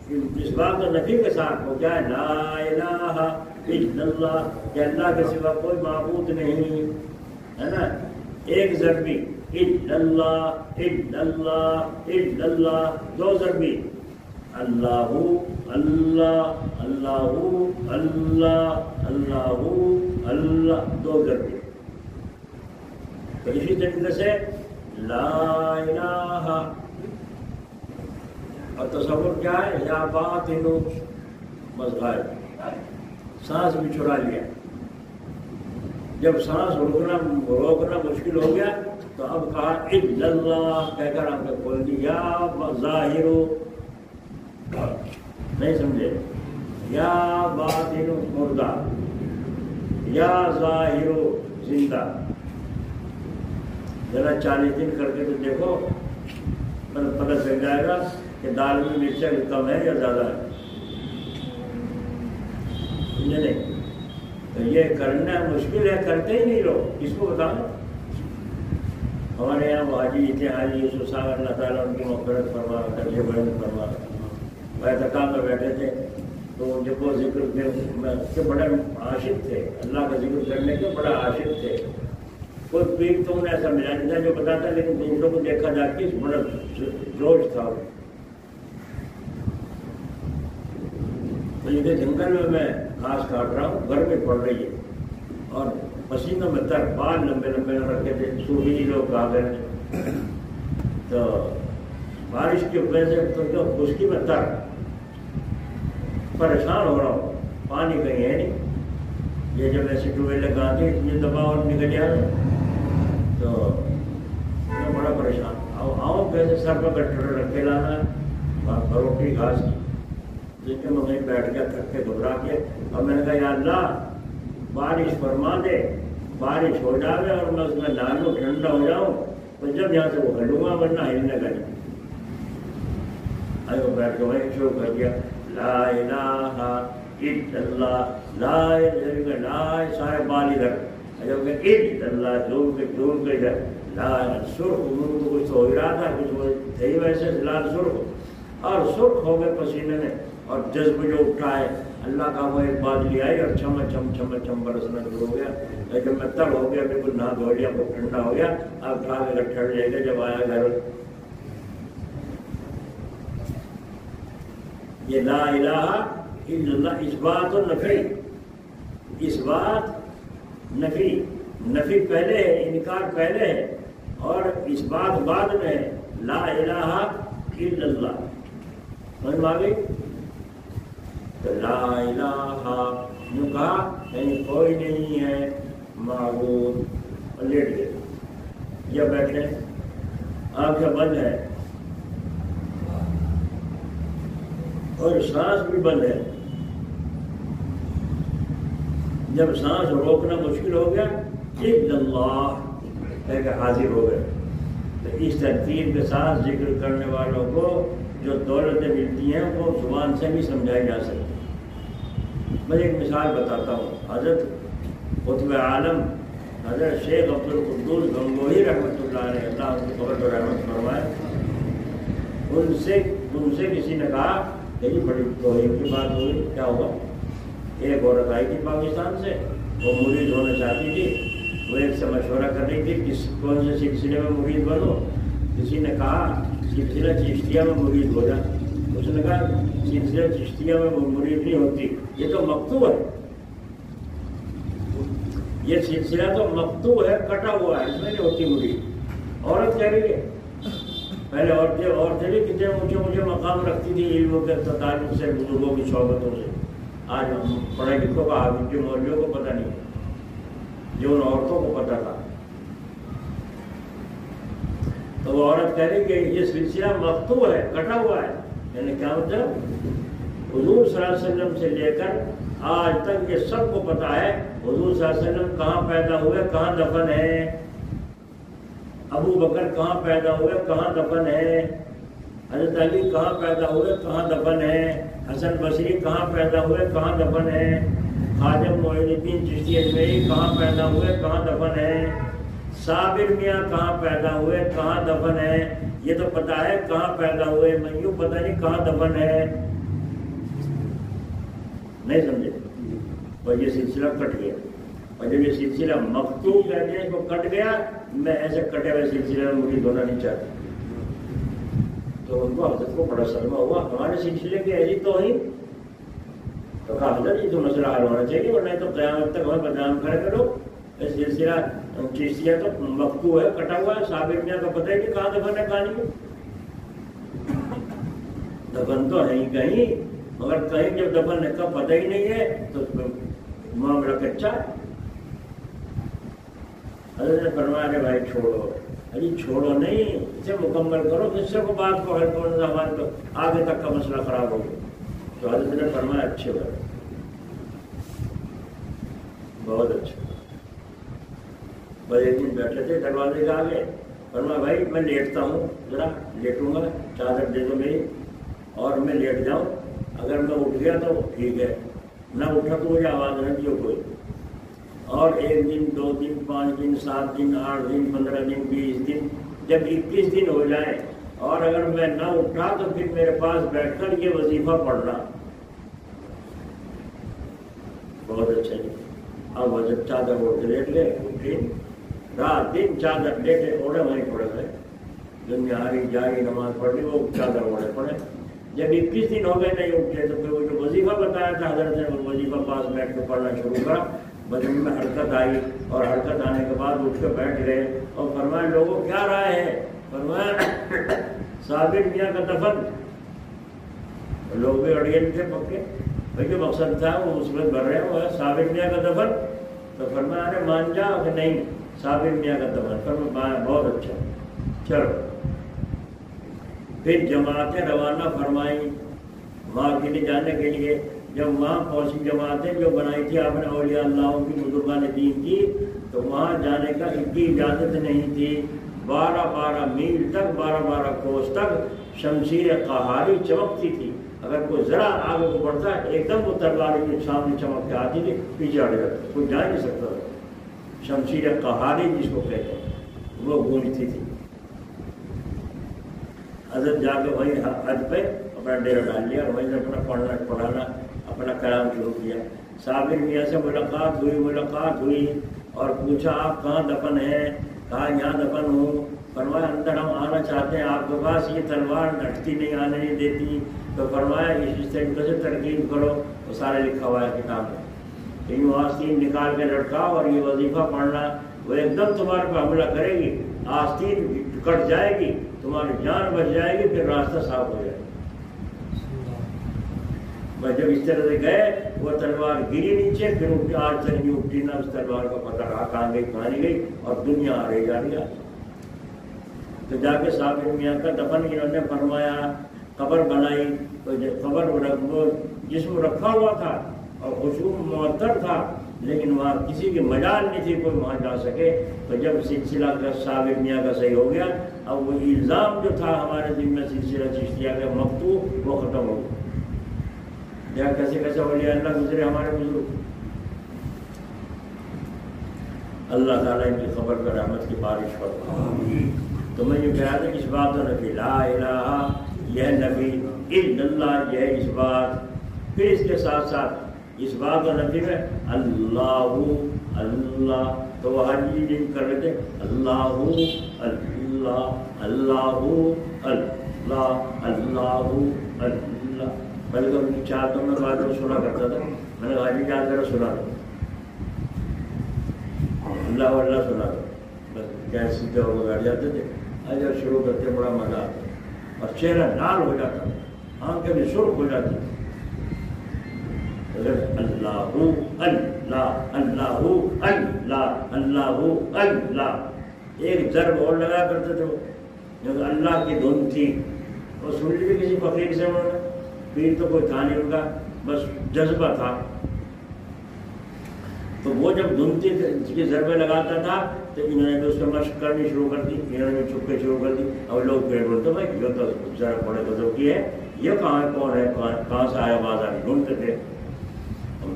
اس بات اور نفی کے ساتھ, ہو کیا ہے لا الہ الا اللہ, کہ اللہ کے سوا کوئی معبود نہیں ہے نا. 1 ضربی الا اللہ الا اللہ الا اللہ, 2 ضربی اللہ اللہ اللہ اللہ اللہ اللہ, 2 ضربی. تو اسی طریقے سے لا الہ, اور تصور کیا ہے, یا باطنو, بس غائب, سانس بھی چھڑا لیا. جب سانس روکنا مشکل ہو گیا تو اب کہا الا اللہ کہہ کر آپ نے کھول دی. یا ظاہرو, نہیں سمجھے, یا باطنو مردہ, یا ظاہرو زندہ. ذرا 40 دن کر کے تو دیکھو، پتہ چل جائے گا کہ دال میں مرچیں کم ہے یا زیادہ ہے. نہیں تو یہ کرنا مشکل ہے، کرتے ہی نہیں لوگ. کس کو بتاؤں؟ ہمارے یہاں حاجی تھے، حاجی یوسف صاحب، اللہ تعالیٰ ان کی مغفرت فرما، درجے بلند فرما. اعتکاف میں بیٹھے تھے تو جب وہ ذکر کے بڑے عاشق تھے، اللہ کا ذکر کرنے کے بڑا عاشق تھے. کوئی پیر تو انہیں ایسا ملا نہیں تھا جو بتاتا، لیکن دوسروں کو دیکھا جا کے بڑا جوش تھا. تو یہ جنگل میں گھاس کاٹ رہا ہوں، گرمی پڑ رہی ہے اور پسینوں میں تر، بال لمبے لمبے رکھے تھے، صوفی لوگ آ گئے. تو بارش کی وجہ سے تو خشکی میں تر، پریشان ہو رہا ہوں، پانی کہیں ہے نہیں. یہ جب ایسے ٹیوب ویل لگاتے اتنی دباؤ اور نکل جائے تو میں بڑا پریشان. آؤں کیسے سر پہ گٹر رکھ کے لانا ہے روٹی گھاس کی. لیکن میں وہیں بیٹھ گیا تھک کے گھبرا کے، اور میں نے کہا یا اللہ بارش فرما دے، بارش ہو جائے اور میں اس میں نہا ٹھنڈا ہو جاؤں تو جب یہاں سے وہ ہلوں گا، ورنہ ہلنے کا نہیں. وہ بیٹھ کے وہیں شروع کر دیا، لا الہ الا اللہ، لا الہ لا سارے بال ادھر، جب کہ الا اللہ دور کے ادھر، لا سرخ تو کچھ ہو ہی رہا تھا، کچھ تھی ویسے لال سرخ، اور سرخ ہو گئے پسینے میں. اور جذب جو اٹھا ہے اللہ کا، وہ ایک بادلی آئی اور چھم چھم چھم چھم برسنا شروع ہو گیا. لیکن میں تب ہو گیا، بالکل نہا دھو لیا، خوب ٹھنڈا ہو گیا. اب اٹھا کے ٹھنڈ لے کے جب آیا گھر، یہ لا الہ الا اللہ اس بات و نفی، اس بات نفی، نفی پہلے ہے، انکار پہلے ہے، اور اس بات بعد میں ہے. لا الہ الا اللہ سمجھ میں آ گئی؟ تو لا الہ یوں کہا یعنی کوئی نہیں ہے معبود، اور لیٹ گئے یا بیٹھے، آنکھیں بند ہے اور سانس بھی بند ہے. جب سانس روکنا مشکل ہو گیا، الا اللہ کہہ کے حاضر ہو گئے. تو اس ترتیب کے ساتھ ذکر کرنے والوں کو جو دولتیں ملتی ہیں وہ زبان سے بھی سمجھائی جا سکتی. میں ایک مثال بتاتا ہوں. حضرت قطب عالم حضرت شیخ عبد القدوس گنگوہی رحمۃ اللہ علیہ، اللہ ان کی قبر پر رحمت فرمائے، ان سے کسی نے کہا کہ یہ بڑی توہین کی بات ہوئی، کیا ہوا؟ ایک عورت آئی تھی پاکستان سے، وہ مرید ہونا چاہتی تھی. وہ ایک سے مشورہ کر رہی تھی کون سے سلسلے میں مرید بنو. کسی نے کہا سلسلہ چشتیہ میں مرید ہو جا. اس نے کہا سلسلہ چشتیہ میں مرید نہیں ہوتی، یہ تو مکتوب ہے، یہ سلسلہ تو مکتوب ہے، کٹا ہوا ہے، اس میں نہیں ہوتی مرید. عورت کہہ رہی ہے. پہلے عورتیں بھی کتنے اونچے مقام رکھتی تھی علموں کے تعلق سے، بزرگوں کی صحبتوں سے. آج ہم پڑھے لکھوں کا حافظ کے مولویوں کو پتہ نہیں، جو ان عورتوں کو پتہ تھا. تو وہ عورت کہہ رہی کہ یہ سلسلہ مکتوب ہے، کٹا ہوا ہے. یعنی کیا مطلب؟ حضور صلی اللہ علیہ وسلم سے لے کر آج تک یہ سب کو پتا ہے حضور صلی اللہ علیہ وسلم کہاں پیدا ہوئے، کہاں دفن ہے، ابو بکر کہاں پیدا ہوئے، کہاں دفن ہے، حضرت علی کہاں پیدا ہوئے، کہاں دفن ہے، حسن بصری کہاں پیدا ہوئے، کہاں دفن ہے، خواجہ معین الدین چشتی اجمیری کہاں پیدا ہوئے، کہاں دفن ہے، صابر میاں کہاں پیدا ہوئے، کہاں دفن ہے. یہ تو پتا ہے کہاں پیدا ہوئے، میں یوں پتہ نہیں کہاں دفن ہے. نہیں سمجھے؟ اور یہ سلسلہ کٹ گیا. اور جب یہ سلسلہ مکتوب کہتے ہیں کو کٹ گیا، میں ایسے کٹے ہوئے سلسلے میں مرید ہونا نہیں چاہتا. تو ان کو حضرت کو بڑا صدمہ ہوا، ہمارے سلسلے کی ایسی توہین. تو کہا حضرت یہ تو مسئلہ حل ہونا چاہیے، ورنہ تو قیامت تک ہمیں بدنام کرے گا لوگ. سلسلہ چشتیہ تو مکتوب ہے، کٹا ہوا ہے. صابر میاں کا پتہ ہے کہ کہاں دفن ہے کہانی میں. دفن تو ہے ہی کہیں، مگر کہیں جب دفن کا پتہ ہی نہیں ہے تو معاملہ کچا. حضرت نے فرمایا کہ بھائی چھوڑو. ارے چھوڑو نہیں، اسے مکمل کرو، جس سے کو بات کو حل کرنا، ہمارے تو آگے تک کا مسئلہ خراب ہو گیا. تو حضرت نے فرمایا اچھے بات، بہت اچھا. بس ایک دن بیٹھے تھے دروازے کے آگے، فرمایا بھائی میں لیٹتا ہوں، ذرا لیٹوں گا، چادر دے دو میری اور میں لیٹ جاؤں، اگر میں اٹھ گیا تو ٹھیک ہے، نہ اٹھا تو مجھے آواز نہ دیو کوئی۔ اور 1 دن 2 دن 5 دن 7 دن 8 دن 15 دن 20 دن، جب 21 دن ہو جائے اور اگر میں نہ اٹھا تو پھر میرے پاس بیٹھ کر یہ وظیفہ پڑھنا۔ بہت اچھا جی۔ اب جب چادر اوڑھ کے لیٹ گئے، اٹھے، رات دن چادر لیٹے اوڑھے وہیں پڑے گئے، دنیا آ رہی جا رہی نماز پڑھ لی، وہ چادر اوڑھے پڑے۔ جب 21 دن ہو گئے نہیں اٹھے تو پھر وہ جو وظیفہ بتایا تھا حضرت نے، وہ وظیفہ پاس بیٹھ کے پڑھنا شروع کرا۔ بدن میں حرکت آئی اور حرکت آنے کے بعد اٹھ کے بیٹھ گئے اور فرمایا لوگوں کیا رائے ہے؟ فرمایا صابر میاں کا دفن۔ لوگ بھی اڑیل تھے پکے، بھائی جو مقصد تھا وہ اس میں بھر رہے ہیں، وہ ہے صابر میاں کا دفن۔ تو فرمایا ارے مان جاؤ کہ نہیں صابر میاں کا دفن۔ فرمایا بہت اچھا، چلو۔ پھر جماعتیں روانہ فرمائیں وہاں کے لیے جانے کے لیے۔ جب وہاں پہنچی جماعتیں جو بنائی تھی آپ نے اولیاء اللہ کی، بزرگان دین کی، تو وہاں جانے کا ان کی اجازت نہیں تھی۔ 12 میل تک، 12 کوس تک شمشیر قہاری چمکتی تھی۔ اگر کوئی ذرا آگے کو بڑھتا ایک دم وہ تلوار کے سامنے چمک کے آتی تھی، پیچھے ہٹ جاتا، کوئی جا نہیں سکتا تھا۔ شمشیر قہاری جس کو کہتے ہیں وہ گونجتی تھی۔ حضرت جا کے وہیں حد پہ اپنا ڈیرا ڈال لیا اور وہیں سے اپنا پڑھنا پڑھانا اپنا کلام شروع کیا۔ صابر میاں سے ملاقات ہوئی اور پوچھا آپ کہاں دفن ہیں؟ کہا یہاں دفن ہوں۔ فرمایا اندر ہم آنا چاہتے ہیں، آپ کے پاس یہ تلوار نٹتی نہیں، آنے نہیں دیتی۔ تو فرمایا اس طریقے سے ترکیب کرو، وہ سارے لکھا ہوا ہے کتاب میں، یوں آستین نکال کے لٹکاؤ اور یہ وظیفہ پڑھنا، وہ ایک دم تمہارے پہ حملہ کرے گی، آستین کٹ جائے گی، تمہاری جان بچ جائے گی، پھر راستہ صاف ہو جائے گا۔ بس جب اس طرح سے گئے وہ تلوار گری نیچے، پھر اٹھی، آج تک نہیں اٹھی، نہ اس تلوار کا پتہ رہا کہاں گئی کہاں نہیں گئی، اور دنیا آ رہی جا رہی ہے۔ تو جا کے صابر میاں کا دفن انہوں نے فرمایا، قبر بنائی، تو قبر جسم رکھا ہوا تھا اور خشوع معطر تھا، لیکن وہاں کسی کی مجال نہیں تھی کوئی وہاں جا سکے۔ تو جب سلسلہ کا صابر میاں کا صحیح ہو گیا، اب وہ الزام جو تھا ہمارے دل میں سلسلہ چشتیہ کا مقطوع وہ ختم ہو گیا۔ یا کیسے کیسے اولیاء اللہ گزرے ہمارے بزرگ، اللہ تعالیٰ ان کی خبر پر رحمت کی بارش فرمائے۔ تو میں یہ کہا تھا اس بات و نفی لا الہ یہ نبی الا اللہ، یہ اس بات، پھر اس کے ساتھ ساتھ اس بات و نفی میں اللہ اللہ، تو وہ ہر چیز کر رہے تھے اللہ اللہ اللہ اللہ اللہ اللہ، بلکہ ان کی چارتوں میں بات سنا کرتا تھا، میں نے حاجی جان ذرا سنا دو، اللہ اللہ سنا دو، بس کیا سیدھے ہو کے بیٹھ جاتے تھے۔ جب شروع کرتے بڑا مزہ آتا اور چہرہ لال ہو جاتا، آنکھیں بھی سرخ ہو جاتی۔ اللہ اللہ اللہ اللہ اللہ اللہ، ایک ضرب اور لگا کرتے تھے وہ، جو اللہ کی دھن تھی، وہ سن لی کسی فقیر سے، انہوں نے، پیر تو کوئی تھا نہیں ان کا، بس جذبہ تھا۔ تو وہ جب دھن کی ضربیں لگاتا تھا تو انہوں نے بھی اس کو مشق کرنی شروع کر دی، انہوں نے بھی چھپے شروع کر دی، اور لوگ پھر بولتے بھائی یہ تو ذرا بڑے بزرگ کی ہے، یہ کہاں ہے، کون ہے، کہاں سے آیا باز آ رہی، ڈھونڈتے تھے۔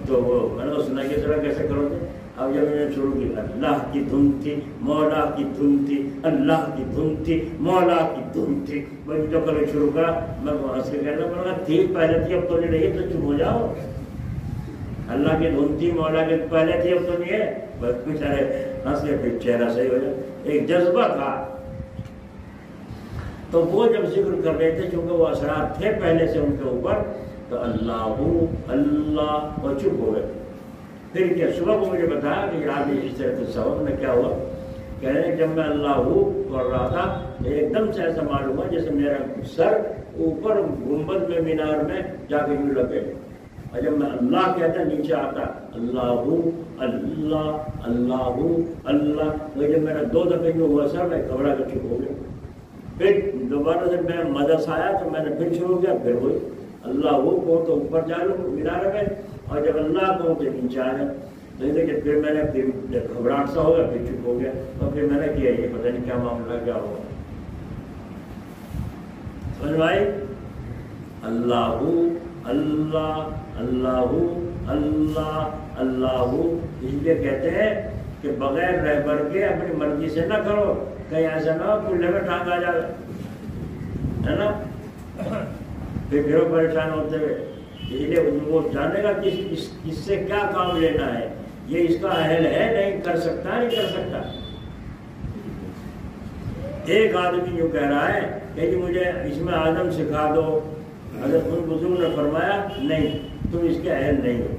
تو وہ میں نے سنا کہ ذرا کیسے کرو گے۔ اب جب انہوں نے شروع کی، اللہ کی دھن تھی، مولا کی دھن تھی، اللہ کی دھن تھی، مولا کی دھن تھی، میں جو کرنا شروع کرا، میں ہنس کے کہنا پڑا تھی پہلے تھی اب تو نہیں رہی، تو چپ ہو جاؤ، اللہ کی دھن تھی مولا کے پہلے تھی اب تو نہیں ہے، بس کچھ ارے ہنس کے پھر چہرہ صحیح ہو جائے، ایک جذبہ تھا۔ تو وہ جب ذکر کر رہے تھے، چونکہ وہ اثرات تھے پہلے سے ان کے اوپر، تو اللہ اللہ اور چپ ہو گئے۔ پھر کیا صبح کو مجھے بتایا کہ یاد اس طرح کے سبب میں کیا ہوا، کہہ رہے ہیں جب میں اللہ پڑھ رہا تھا ایک دم سے ایسا معلوم ہوا جیسے میرا سر اوپر گنبد میں مینار میں جا کے یوں لگے، اور جب میں اللہ کہتا نیچے آتا اللہ اللہ اللہ اللہ، تو جب میرا 2 دفعہ یوں ہوا سر، میں گھبرا کے چپ ہو گیا۔ پھر دوبارہ جب میں مدرسہ آیا تو میں نے پھر شروع کیا، پھر وہی اللہ وہ کو تو اوپر جا لوں مینار میں، اور جب اللہ کو تو نیچے آیا۔ لیکن پھر میں نے پھر گھبراہٹ سا ہو گیا، پھر چپ ہو گیا، تو پھر میں نے کیا یہ پتہ نہیں کیا معاملہ کیا ہوگا. سمجھ میں آئی؟ اللہ اللہ اللہ اللہ اللہ، اس لیے کہتے ہیں کہ بغیر رہبر کے اپنی مرضی سے نہ کرو، کہیں ایسا نہ ہو کلے میں ٹانگ آ جائے، ہے نا، پھر پھر پریشان ہوتے ہوئے. اس لیے وہ جانے گا کہ اس سے کیا کام لینا ہے، یہ اس کا اہل ہے، نہیں کر سکتا، نہیں کر سکتا. ایک آدمی جو کہہ رہا ہے کہ جی مجھے اس میں آدم سکھا دو، حضرت ان بزرگ نے فرمایا نہیں، تم اس کے اہل نہیں ہو،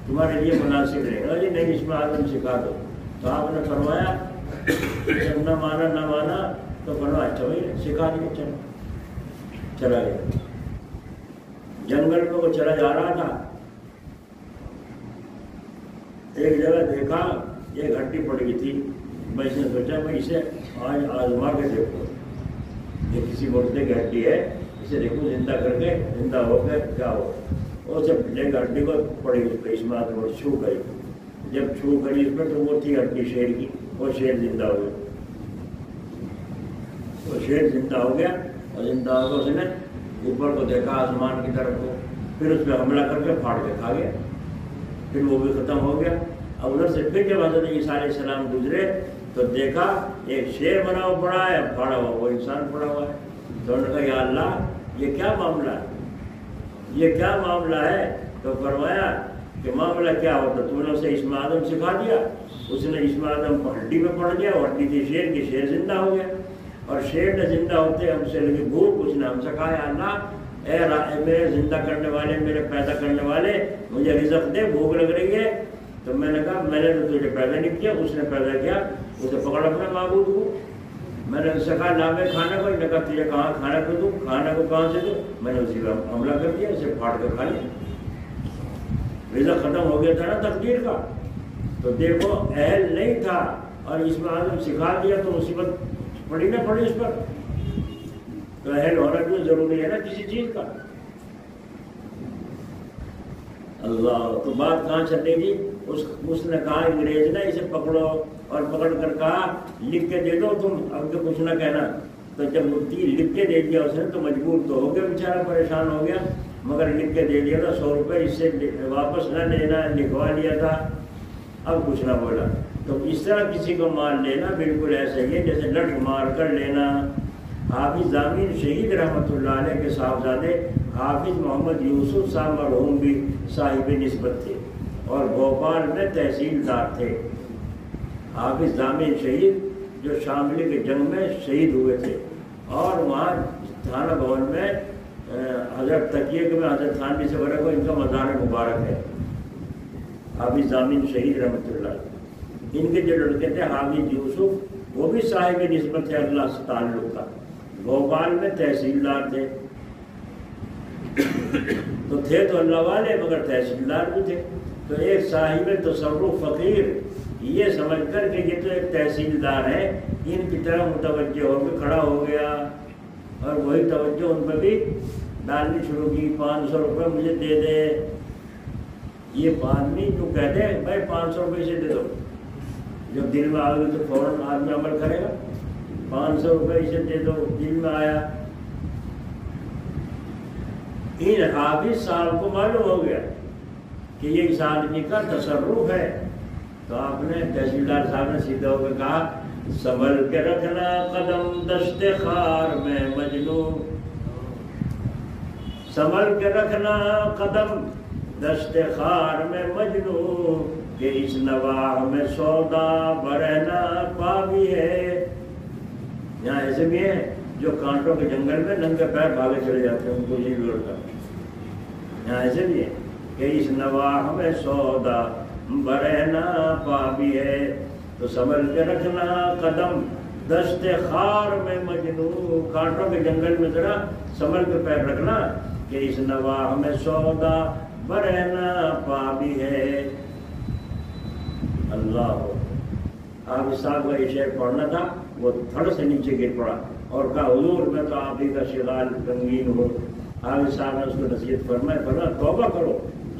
تمہارے لیے مناسب رہے گا. جی نہیں، اس میں آدم سکھا دو. تو آپ نے فرمایا جب نہ مانا تو فرمایا اچھا بھائی سکھا دیا، چلو. چلا گیا جنگل میں، وہ چلا جا رہا تھا، ایک جگہ دیکھا ایک ہڈی پڑ گئی تھی. میں اس نے سوچا میں اسے آج آزما کے دیکھوں، یہ کسی مردے کی ہڈی ہے، اسے دیکھوں زندہ کر کے، زندہ ہو کے کیا ہو. وہ جب لے کر ہڈی کو پڑی اس پہ، اس میں چھو گئی. جب چھو کری اس میں تو وہ تھی ہڈی شیر کی، وہ شیر زندہ ہو گیا. وہ شیر زندہ ہو گیا اور زندہ ہو کر اس نے اوپر کو دیکھا آسمان کی طرف کو، پھر اس پہ حملہ کر کے پھاڑ کے کھا گیا. پھر وہ بھی ختم ہو گیا. اب ادھر سے پھر جب حضرت عیسیٰ علیہ السلام گزرے تو دیکھا ایک شیر بنا ہوا پڑا ہے، پھاڑا ہوا وہ انسان پڑا ہوا ہے. تو انہوں نے کہا یا اللہ یہ کیا معاملہ ہے، یہ کیا معاملہ ہے؟ تو فرمایا کہ معاملہ کیا ہوتا، تم نے اسے اسم آدم سکھا دیا، اس نے اسم آدم ہڈی میں پڑ گیا، وہ ہڈی تھی شیر کی، شیر زندہ ہو گیا. اور شیر نے زندہ ہوتے ہم سے لگی بھوک، اس نے ہم سے کہا یا اللہ اے میرے زندہ کرنے والے، میرے پیدا کرنے والے، مجھے رزق دے، بھوک لگ رہی ہے. تو میں نے کہا میں نے تو تجھے پیدا نہیں کیا، اس نے پیدا کیا. اسے پکڑ اپنا معبود کو. میں نے اسے کہا لا میں کھانا کو، نے کہا تجھے کہاں کھانا کو دوں، کھانا کو کہاں سے دوں. میں نے اسی کا حملہ کر دیا، اسے پھاڑ کر کھا لیا. رزق ختم ہو گیا تھا نا تقدیر کا. تو دیکھو اہل نہیں تھا اور اس میں آدم سکھا دیا تو مصیبت پڑی نہ پڑی اس پر. تو اہل ہونا بھی ضروری ہے نا کسی چیز کا. اللہ تو بات کہاں چلے گی؟ اس نے کہا انگریز نے اسے پکڑو، اور پکڑ کر کہا لکھ کے دے دو تم، اب تو کچھ نہ کہنا. تو جب مفتی لکھ کے دے دیا اس نے تو مجبور تو ہو گیا، بیچارہ پریشان ہو گیا، مگر لکھ کے دے دیا تھا 100 روپے، اس سے واپس نہ لینا، لکھوا لیا تھا، اب کچھ نہ بولا. تو اس طرح کسی کو مال لینا بالکل ایسے ہی ہے جیسے لٹ مار کر لینا. حافظ ضامین شہید رحمۃ اللہ علیہ کے صاحبزادے حافظ محمد یوسف صاحب مرحوم بھی صاحب نسبت تھے اور بھوپال میں تحصیلدار تھے. حافظ ضامین شہید جو شاملی کے جنگ میں شہید ہوئے تھے، اور وہاں تھانہ بھون میں حضرت تقیہ میں حضرت تھانوی سے بڑے کو ان کا مزار مبارک ہے. حافظ ضامین شہید رحمۃ اللہ. ان کے جو لڑکے تھے حافظ یوسف، وہ بھی صاحب نسبت تھے اللہ سے تعلق کا، بھوپال میں تحصیلدار تھے. تو تھے تو اللہ والے مگر تحصیلدار بھی تھے. تو ایک صاحب تصرف فقیر یہ سمجھ کر کہ یہ تو ایک تحصیلدار ہے، ان کی طرح متوجہ ہو کے کھڑا ہو گیا، اور وہی توجہ ان پہ بھی ڈالنی شروع کی. 500 روپے مجھے دے دے. یہ آدمی جو کہتے ہیں بھائی 500 روپے سے دے دو، جب دل میں آ گئی تو فوراً آدمی عمل کرے گا. 500 روپے اسے دے دو، دل میں آیا. ان حافظ صاحب کو معلوم ہو گیا کہ یہ اس آدمی کا تصرف ہے. تو آپ نے تحصیلدار صاحب نے سیدھا ہو کے کہا سنبھل کے رکھنا قدم دشت خار میں مجنو، سنبھل کے رکھنا قدم دشت خار میں مجنو، کہ اس نواح میں سودا برہنا پاوی ہے. یہاں ایسے بھی ہیں جو کانٹوں کے جنگل میں ننگے پیر بھاگے چلے جاتے ہیں، ان کو یہ بھی لڑتا. یہاں ایسے بھی ہے کہ اس نواح میں سودا برہنا پاوی ہے. تو سنبھل کے رکھنا قدم دشت خار میں مجنو، کانٹوں کے جنگل میں ذرا سنبھل کے پیر رکھنا کہ اس نواح میں سودا برہنا پاوی ہے. اللہ حافظ صاحب کا یہ شعر پڑھنا تھا، وہ تھڑ سے نیچے گر پڑا اور کہا حضور میں تو آپ ہی کا شغال رنگین ہوں. حافظ صاحب نے اس کو نصیحت فرمایا توبہ کرو،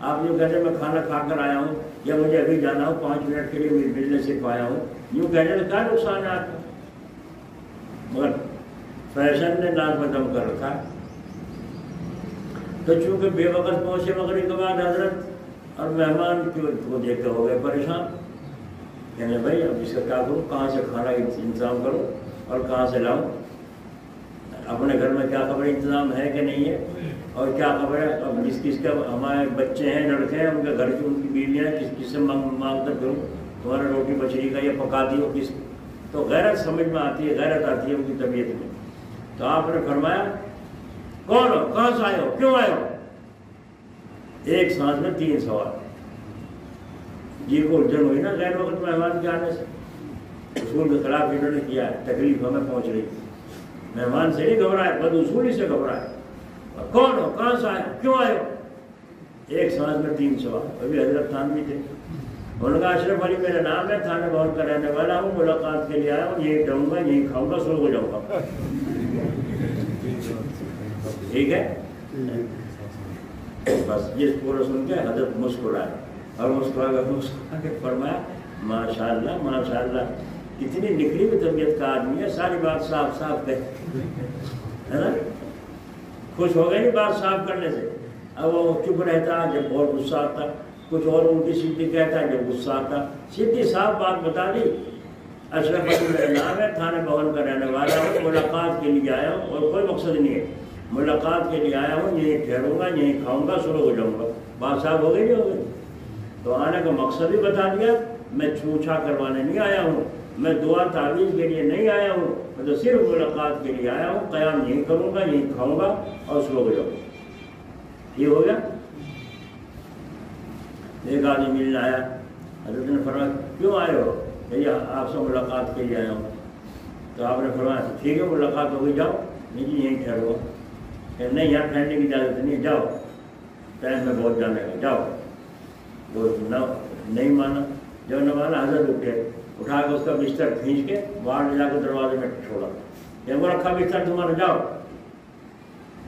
آپ جو کہتے ہیں میں کھانا کھا کر آیا ہوں یا مجھے ابھی جانا ہو 5 منٹ کے لیے ملنے صرف آیا ہوں، یوں کہنے کا کیا نقصان ہے آپ کا؟ مگر فیشن نے ناک میں دم کر رکھا. تو چونکہ بے وقت پہنچے مغرب کے بعد حضرت اور مہمان کو دیکھ کر ہو گئے پریشان، کہنے بھائی اب اس کا کیا کروں، کہاں سے کھانا انتظام کروں اور کہاں سے لاؤں، اپنے گھر میں کیا خبر انتظام ہے کہ نہیں ہے، اور کیا خبر ہے اب کس کا ہمارے بچے ہیں لڑکے ہیں ان کے گھر کی ان کی بیویاں ہیں کس سے مانگ کر کروں، تمہارا روٹی بچڑی کا یہ پکا دیو کس. تو غیرت سمجھ میں آتی ہے، غیرت آتی ہے ان کی طبیعت میں. تو آپ نے فرمایا کون ہو، کہاں سے آئے ہو، کیوں آئے ہو؟ ایک سانس میں 3 سوال. جی کو الجھن ہوئی نا غیر وقت مہمان کے آنے سے. اصول کے خلاف انہوں نے کیا ہے، تکلیف ہمیں پہنچ رہی. مہمان سے نہیں گھبرائے، بد اصولی سے گھبرائے. کون ہو، کہاں سے آئے ہو، کیوں آئے ہو؟ ایک سانس میں 3 سوال. ابھی حضرت خان بھی تھے. انہوں نے کہا اشرف علی میرا نام ہے، تھانے بہت کا رہنے والا ہوں، ملاقات کے لیے آیا ہوں، یہی رہوں گا، یہی کھاؤں گا، سو ہو جاؤں گا. ٹھیک ہے بس. یہ پورا سن کے حضرت مسکرائے اور مسکرا کے فرمایا ماشاء اللہ ماشاء اللہ، کتنی نکلی ہوئی طبیعت کا آدمی ہے، ساری بات صاف صاف ہے نا. خوش ہو گئے نہیں بات صاف کرنے سے. اب وہ چپ رہتا جب اور غصہ آتا، کچھ اور الٹی سیدھی کہتا جب غصہ آتا. سیدھی صاف بات بتا دی، اشرف علی میرا نام ہے، تھانے بہن کا رہنے والا ہوں، ملاقات کے لیے آیا ہوں اور کوئی مقصد نہیں ہے، ملاقات کے لیے آیا ہوں، یہیں ٹھہروں گا، یہیں کھاؤں گا، شروع ہو جاؤں گا. بات صاحب ہو گئی نہیں ہو گئی؟ تو آنے کا مقصد بھی بتا دیا. میں چھوچھا کروانے نہیں آیا ہوں، میں دعا تعویذ کے لیے نہیں آیا ہوں، میں تو صرف ملاقات کے لیے آیا ہوں. قیام یہیں کروں گا، یہیں کھاؤں گا اور شروع ہو جاؤں گا. یہ ہو گیا. ایک آدمی ملنے آیا، حضرت نے فرمایا کیوں آئے ہو؟ بھیا آپ سے ملاقات کے لیے آیا ہوں. تو آپ نے فرمایا ٹھیک ہے ملاقات ہو گئی، جاؤ. نہیں جی یہیں ٹھہرو گا. نہیں یہاں ٹھہرنے کی اجازت نہیں، جاؤ، ٹائم میں بہت جانے کا، جاؤ. وہ نہیں مانا. جب نہ مانا حضرت اٹھے، اٹھا کے اس کا بستر کھینچ کے باہر لے جا کے دروازے میں چھوڑا. وہ رکھا بستر تمہارا، جاؤ.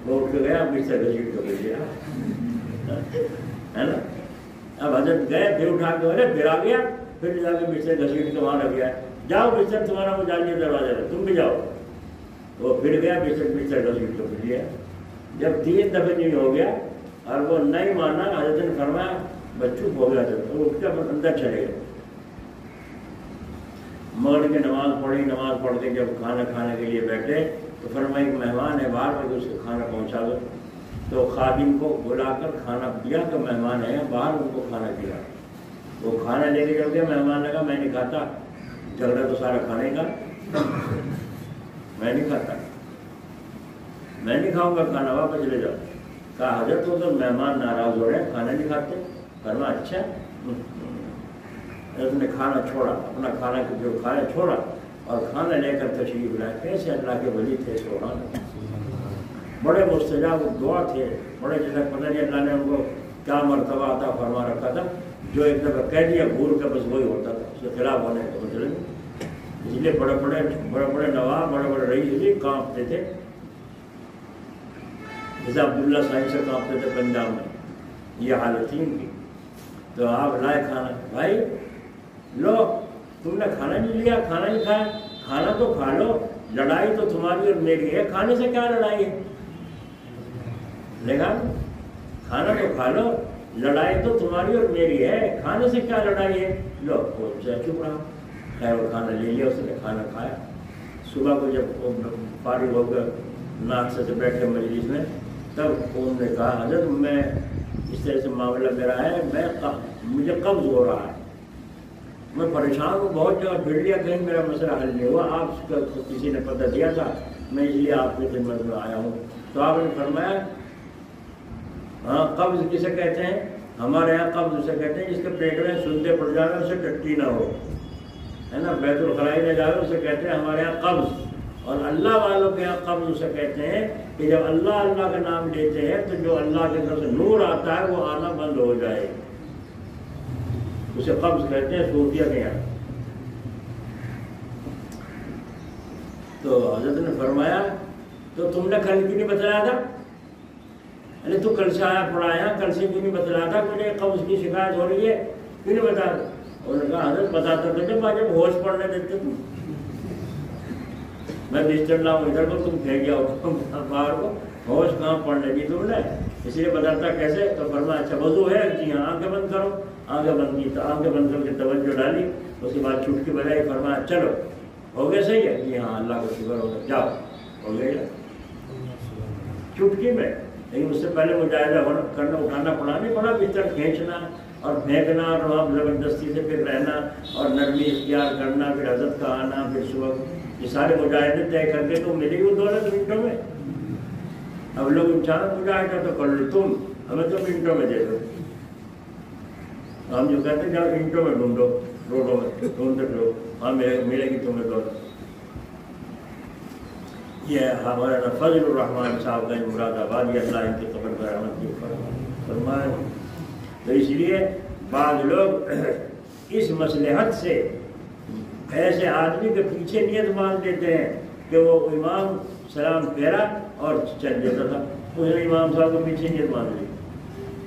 وہ اٹھ کے گیا، بستر گھسیٹ کے بھیج دیا ہے نا. اب حضرت گئے، پھر اٹھا کے ارے پھر آ گیا، پھر جا کے بستر گھسیٹ کے وہاں رکھ گیا. جاؤ بستر تمہارا، وہ جانیے دروازے میں، تم بھی جاؤ. وہ پھر گیا، بستر گھسیٹ کے بھیج دیا. جب 3 دفعہ نہیں ہو گیا اور وہ نہیں مانا، حضرت نے فرمایا بچوں ہو گیا تھا. وہ اٹھ کے اندر چلے گئے. مغرب کی نماز پڑھی. نماز پڑھ کے جب کھانا کھانے کے لیے بیٹھے تو فرمایا ایک مہمان ہے باہر میں، اس کو کھانا پہنچا دو. تو خادم کو بلا کر کھانا دیا کہ مہمان ہے باہر، ان کو کھانا دیا. وہ کھانا لے کے چل گیا. مہمان نے کہا میں نہیں کھاتا، جھگڑا تو سارا کھانے کا، میں نہیں کھاتا، میں نہیں کھاؤں گا کھانا، واپس لے جاؤ. کہا حضرت تو مہمان ناراض ہو رہے ہیں، کھانا نہیں کھاتے. فرمایا اچھا. حضرت نے کھانا چھوڑا، اپنا کھانا جو کھایا چھوڑا اور کھانا لے کر تشریف لائے. کیسے اللہ کے ولی تھے سبحان. بڑے مستجاب دعا تھے، بڑے جیسے پتہ نہیں اللہ نے ان کو کیا مرتبہ عطا فرما رکھا تھا. جو ایک دفعہ کہہ دیا بھول کا بس وہی ہوتا تھا، اس کے خلاف ہونے کا مطلب. اس لیے بڑے بڑے نواب، بڑے بڑے رئیس بھی کانپتے تھے. جیسے عبداللہ صاحب سے کانپتے تھے پنجاب میں. یہ حالت تھی ان کی. تو آپ لائے کھانا، بھائی لو، تم نے کھانا نہیں لیا، کھانا نہیں کھایا، کھانا تو کھا لو. لڑائی تو تمہاری اور میری ہے، کھانے سے کیا لڑائی ہے؟ دیکھا، کھانا تو کھا لو، لڑائی تو تمہاری اور میری ہے، کھانے سے کیا لڑائی ہے؟ لو. وہ چپ رہا. خیر وہ کھانا لے لیا، اس نے کھانا کھایا. صبح کو جب فارغ ہو کر ناشتے سے بیٹھے مجلس میں، تب انہوں نے کہا حضرت میں اس طرح سے معاملہ میرا ہے، مجھے قبض ہو رہا ہے، میں پریشان ہوں، بہت جگہ پھر لیا، کہیں میرا مسئلہ حل نہیں ہوا. آپ کا کسی نے پتہ دیا تھا، میں اس لیے آپ کی خدمت میں آیا ہوں. تو آپ نے فرمایا ہاں قبض کسے کہتے ہیں؟ ہمارے یہاں قبض اسے کہتے ہیں جس کے پیٹ میں سندے پڑ جائے اسے ٹٹی نہ ہو، ہے نا. بیت الخلائی میں جائے اسے کہتے ہیں ہمارے یہاں قبض. اور اللہ والوں کے یہاں قبض اسے کہتے ہیں کہ جب اللہ اللہ کا نام لیتے ہیں تو جو اللہ کی طرف سے نور آتا ہے وہ آنا بند ہو جائے، اسے قبض کہتے ہیں صوفیہ کے یہاں. تو حضرت نے فرمایا تو تم نے کل کیوں نہیں بتایا تھا؟ ارے تو کل سے آیا پڑھایا، کل سے کیوں نہیں بتلا تھا، مجھے قبض کی شکایت ہو رہی ہے، کیوں نہیں بتا؟ انہوں نے کہا حضرت بتاتا تھا جب ہوش پڑھنے دیتے تم، میں بستر لاؤں ادھر کو، تم پھینک جاؤ باہر کو، ہوش کہاں پڑھنے دی تم نے، اس لیے بتاتا کیسے؟ تو فرمایا اچھا وضو ہے؟ جی ہاں، آنکھیں بند کرو، آنکھیں بند کی، تو آنکھیں بند کر کے توجہ ڈالی، اس کے بعد چٹکی بجائی، فرمایا چلو ہو گیا صحیح ہے؟ جی ہاں اللہ کا شکر ہوگا، جاؤ ہو گیا چٹکی میں۔ لیکن اس سے پہلے مجاہدہ کرنا، اٹھانا پڑا نہیں پڑا، بستر کھینچنا اور پھینکنا، اور وہاں زبردستی سے پھر رہنا اور نرمی اختیار کرنا، پھر حضرت کا آنا، پھر صبح، یہ سارے مجاہدے طے کر کے تو ملے گی دولت منٹوں میں۔ اب لوگ اچانک مجاہدہ تو کر لو تم، ہمیں تو منٹوں میں دے دو، ہم جو کہتے ہیں جاؤ منٹوں میں ڈھونڈو، روڈوں میں ڈھونڈتے لو، ہاں ملے گی تمہیں دولت۔ یہ ہمارا فضل الرحمان صاحب کا مراد آباد، اللہ ان کی قبر پر رحمت کی فرمائے۔ تو اس لیے بعض لوگ اس مصلحت سے ایسے آدمی کے پیچھے نیت باندھ دیتے ہیں کہ وہ امام سلام پھیرا اور چل دیتا تھا، اس نے امام صاحب کو پیچھے نیت باندھ لی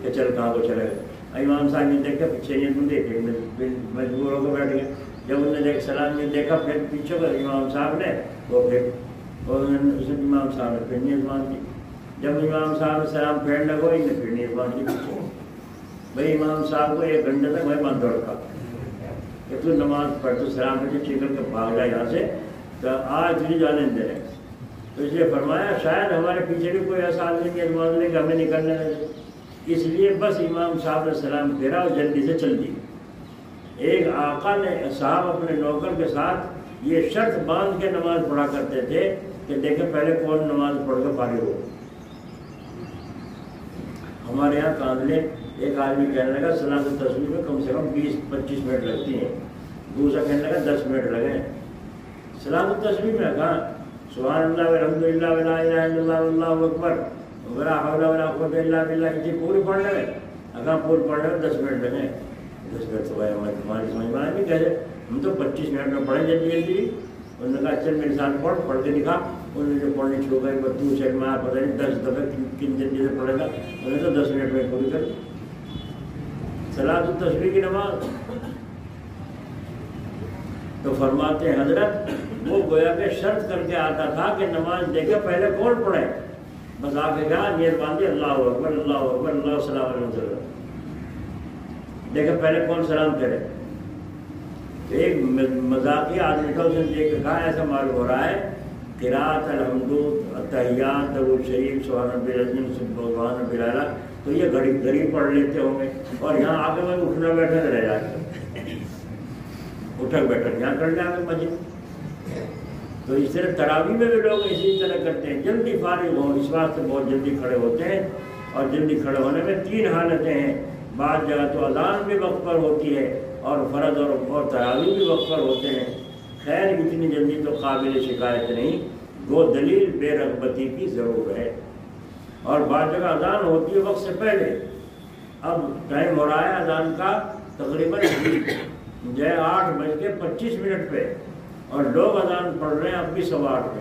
کہ چل کہاں کو چلے گا، امام صاحب نے دیکھا پیچھے نیت میں دیکھے، مجبور ہو کے بیٹھ گئے، جب انہوں نے دیکھ سلام نے دیکھا پھر پیچھے کو امام صاحب نے وہ پھر اس نے امام صاحب نے پھر نیت باندھ دی، جب امام صاحب نے سلام پھیرنے لگو انہوں نے پھر نیت باندھ دی پیچھے۔ بھائی امام صاحب کو 1 گھنٹے تک میں باندھ رکھا کہ تو نماز پڑھ، تو سلام پھر چل کے بھاگ جائے یہاں سے، تو آج تجھے جانے دے رہے۔ تو اس لیے فرمایا شاید ہمارے پیچھے بھی کوئی ایسا آدمی نیت باندھ لے کہ ہمیں نکلنے لگے، اس لیے بس امام صاحب نے سلام پھیرا اور جلدی سے چل دی۔ ایک آقا نے صاحب اپنے نوکر کے ساتھ یہ شرط باندھ کے نماز پڑھا کرتے تھے کہ دیکھیں پہلے کون نماز پڑھ کے فارغ ہو۔ ہمارے یہاں کاندلے ایک آدمی کہنے لگا صلاۃ التسبیح میں کم سے کم 20-25 منٹ لگتی ہیں، دوسرا کہنے لگا 10 منٹ لگے صلاۃ التسبیح میں، کہا سبحان اللہ والحمد للہ ولا الہ الا اللہ واللہ اکبر ولا حول ولا قوت الا باللہ، یہ پوری پڑھنے میں، اگر پوری پڑھنے میں 10 منٹ لگے، 10 منٹ تو بھائی ہماری سمجھ میں نہیں کہتے، ہم تو 25 منٹ میں پڑھیں جلدی جلدی۔ انہوں نے کہا چل میرے ساتھ پڑھ کے دکھا، انہوں نے جو پڑھنے شروع کری بدو سے میں پتہ نہیں 10 دفعہ کن جلدی سے پڑھے گا، انہوں نے تو 10 منٹ میں پوری کر صلاۃ التسبیح کی نماز۔ تو فرماتے ہیں حضرت وہ گویا کہ شرط کر کے آتا تھا کہ نماز دیکھے پہلے کون پڑھے، بس آ کے کہا نیت باندھی اللہ اکبر اللہ اکبر اللہ السلام علیہ وسلم، دیکھے پہلے کون سلام کرے۔ ایک مذاقی آدمی تھا، اس نے دیکھ کے کہا ایسا معلوم ہو رہا ہے قرات الحمد التحیات درود شریف سبحان ربی العظیم سبحان ربی الاعلیٰ تو یہ گھڑی پڑھ لیتے ہوں گے، اور یہاں آ کے میں اٹھنا بیٹھا رہ جاتا، اٹھک بیٹھک یہاں کر جائیں گے مسجد۔ تو اس طرح تراویح میں بھی لوگ اسی طرح کرتے ہیں، جلدی فارغ ہوں اس واسطے بہت جلدی کھڑے ہوتے ہیں، اور جلدی کھڑے ہونے میں 3 حالتیں ہیں، بعض جگہ تو اذان بھی وقت پر ہوتی ہے اور فرض اور تراویح بھی وقت پر ہوتے ہیں، خیر اتنی جلدی تو قابل شکایت نہیں، وہ دلیل بے رغبتی کی ضرور ہے، اور بعض جگہ اذان ہوتی ہے وقت سے پہلے، اب ٹائم ہو رہا ہے اذان کا تقریباً 8:25 پہ، اور لوگ اذان پڑھ رہے ہیں اب بھی 8:15 پہ،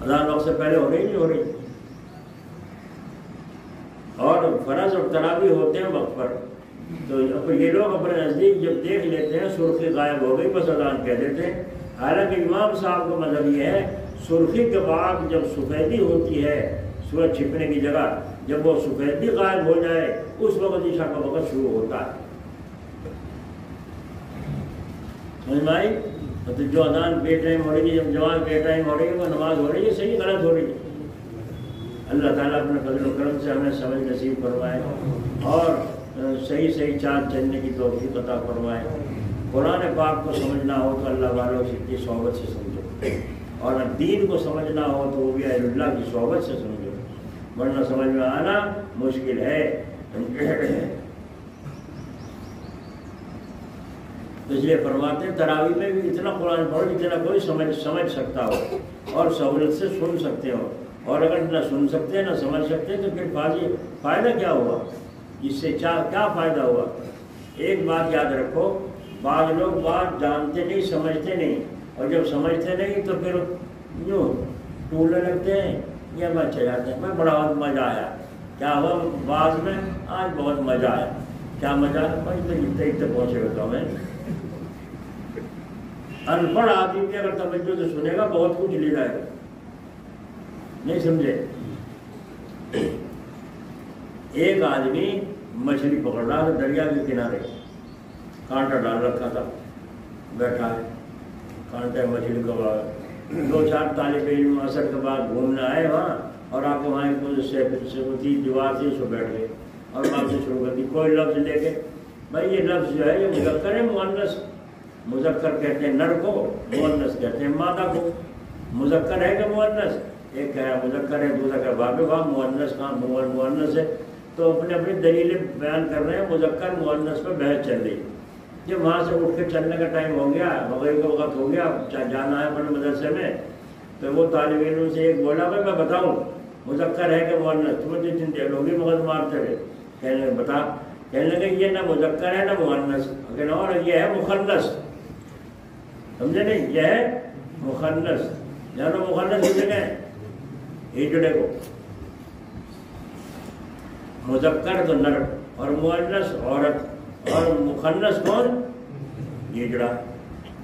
اذان وقت سے پہلے ہو رہی نہیں ہو رہی، اور فرض اور تراویح ہوتے ہیں وقت پر۔ تو یہ لوگ اپنے نزدیک جب دیکھ لیتے ہیں سرخی غائب ہو گئی بس اذان کہہ دیتے ہیں، حالانکہ امام صاحب کا مذہب یہ ہے سرخی کے بعد جب سفیدی ہوتی ہے سورج چھپنے کی جگہ، جب وہ سفیدی غائب ہو جائے اس وقت عشاء کا وقت شروع ہوتا ہے۔ سمجھ میں آئی؟ تو جو اذان بے ٹائم ہو رہی ہے، جب جماعت بے ٹائم ہو رہی ہے، وہ نماز ہو رہی ہے صحیح غلط ہو رہی ہے۔ اللہ تعالیٰ اپنے فضل و کرم سے ہمیں سمجھ نصیب فرمائے اور صحیح چاند چلنے کی توفیق عطا فرمائے۔ قرآن پاک کو سمجھنا ہو تو اللہ والوں کی صحبت سے سمجھو، اور دین کو سمجھنا ہو تو وہ بھی اہل اللہ کی صحبت سے سمجھو، ورنہ سمجھ میں آنا مشکل ہے۔ اس لیے فرماتے ہیں تراویح میں بھی اتنا قرآن پڑھو جتنا کوئی سمجھ سکتا ہو اور سہولت سے سن سکتے ہو، اور اگر نہ سن سکتے نہ سمجھ سکتے تو پھر فائدہ کیا ہوا، اس سے کیا فائدہ ہوا؟ ایک بات یاد رکھو، بعض لوگ بات جانتے نہیں سمجھتے نہیں، اور جب سمجھتے نہیں تو پھر یوں ٹولنے لگتے ہیں یہ میں اچھا جاتے ہیں. میں بڑا مزہ آیا. کیا ہوا بعض میں؟ آج بہت مزہ آیا. کیا مزہ آیا بھائی؟ تو اتنے پہنچے ہوتا ہوں میں. ان پڑھ آدمی بھی اگر توجہ سے سنے گا بہت کچھ لے جائے گا. نہیں سمجھے؟ ایک آدمی مچھلی پکڑ رہا ہے دریا کے کنارے, کانٹا ڈال رکھا تھا, بیٹھا ہے کانٹا مچھلی کو. 2-4 طالب علم عصر کے بعد گھومنے آئے وہاں, اور آپ کو وہاں تھی دیوار تھی, اس کو بیٹھ گئے اور بات سے شروع کر دی. کوئی لفظ لے کے, بھائی یہ لفظ جو ہے یہ مذکر ہے مؤنث؟ مذکر کہتے ہیں نر کو, مؤنث کہتے ہیں مادہ کو. مذکر ہے کہ مؤنث؟ ایک کہہ رہا مذکر ہے, دوسرا کہ باب مؤنث کہاں مؤنث ہے. تو اپنے اپنی دلیلیں بیان کر رہے ہیں. مذکر مؤنث پہ بحث چل رہی. جب وہاں سے اٹھ کے چلنے کا ٹائم ہو گیا, مغرب کا وقت ہو گیا, جانا ہے اپنے مدرسے میں, تو وہ طالب علم سے ایک بولا بھائی میں بتاؤں مذکر ہے کہ مؤنث؟ تمہیں جتنی دیر ہوگی مغرب مارتے رہے. کہنے بتا, کہنے لگے یہ نہ مذکر ہے نہ مؤنث, اور یہ ہے مخنث. سمجھے نہیں؟ یہ ہے مخنث. جانو مخنث کی جگہ ہجڑے کو, مذکر تو نر اور مؤنث عورت, اور مخنث کون؟ ہجڑا.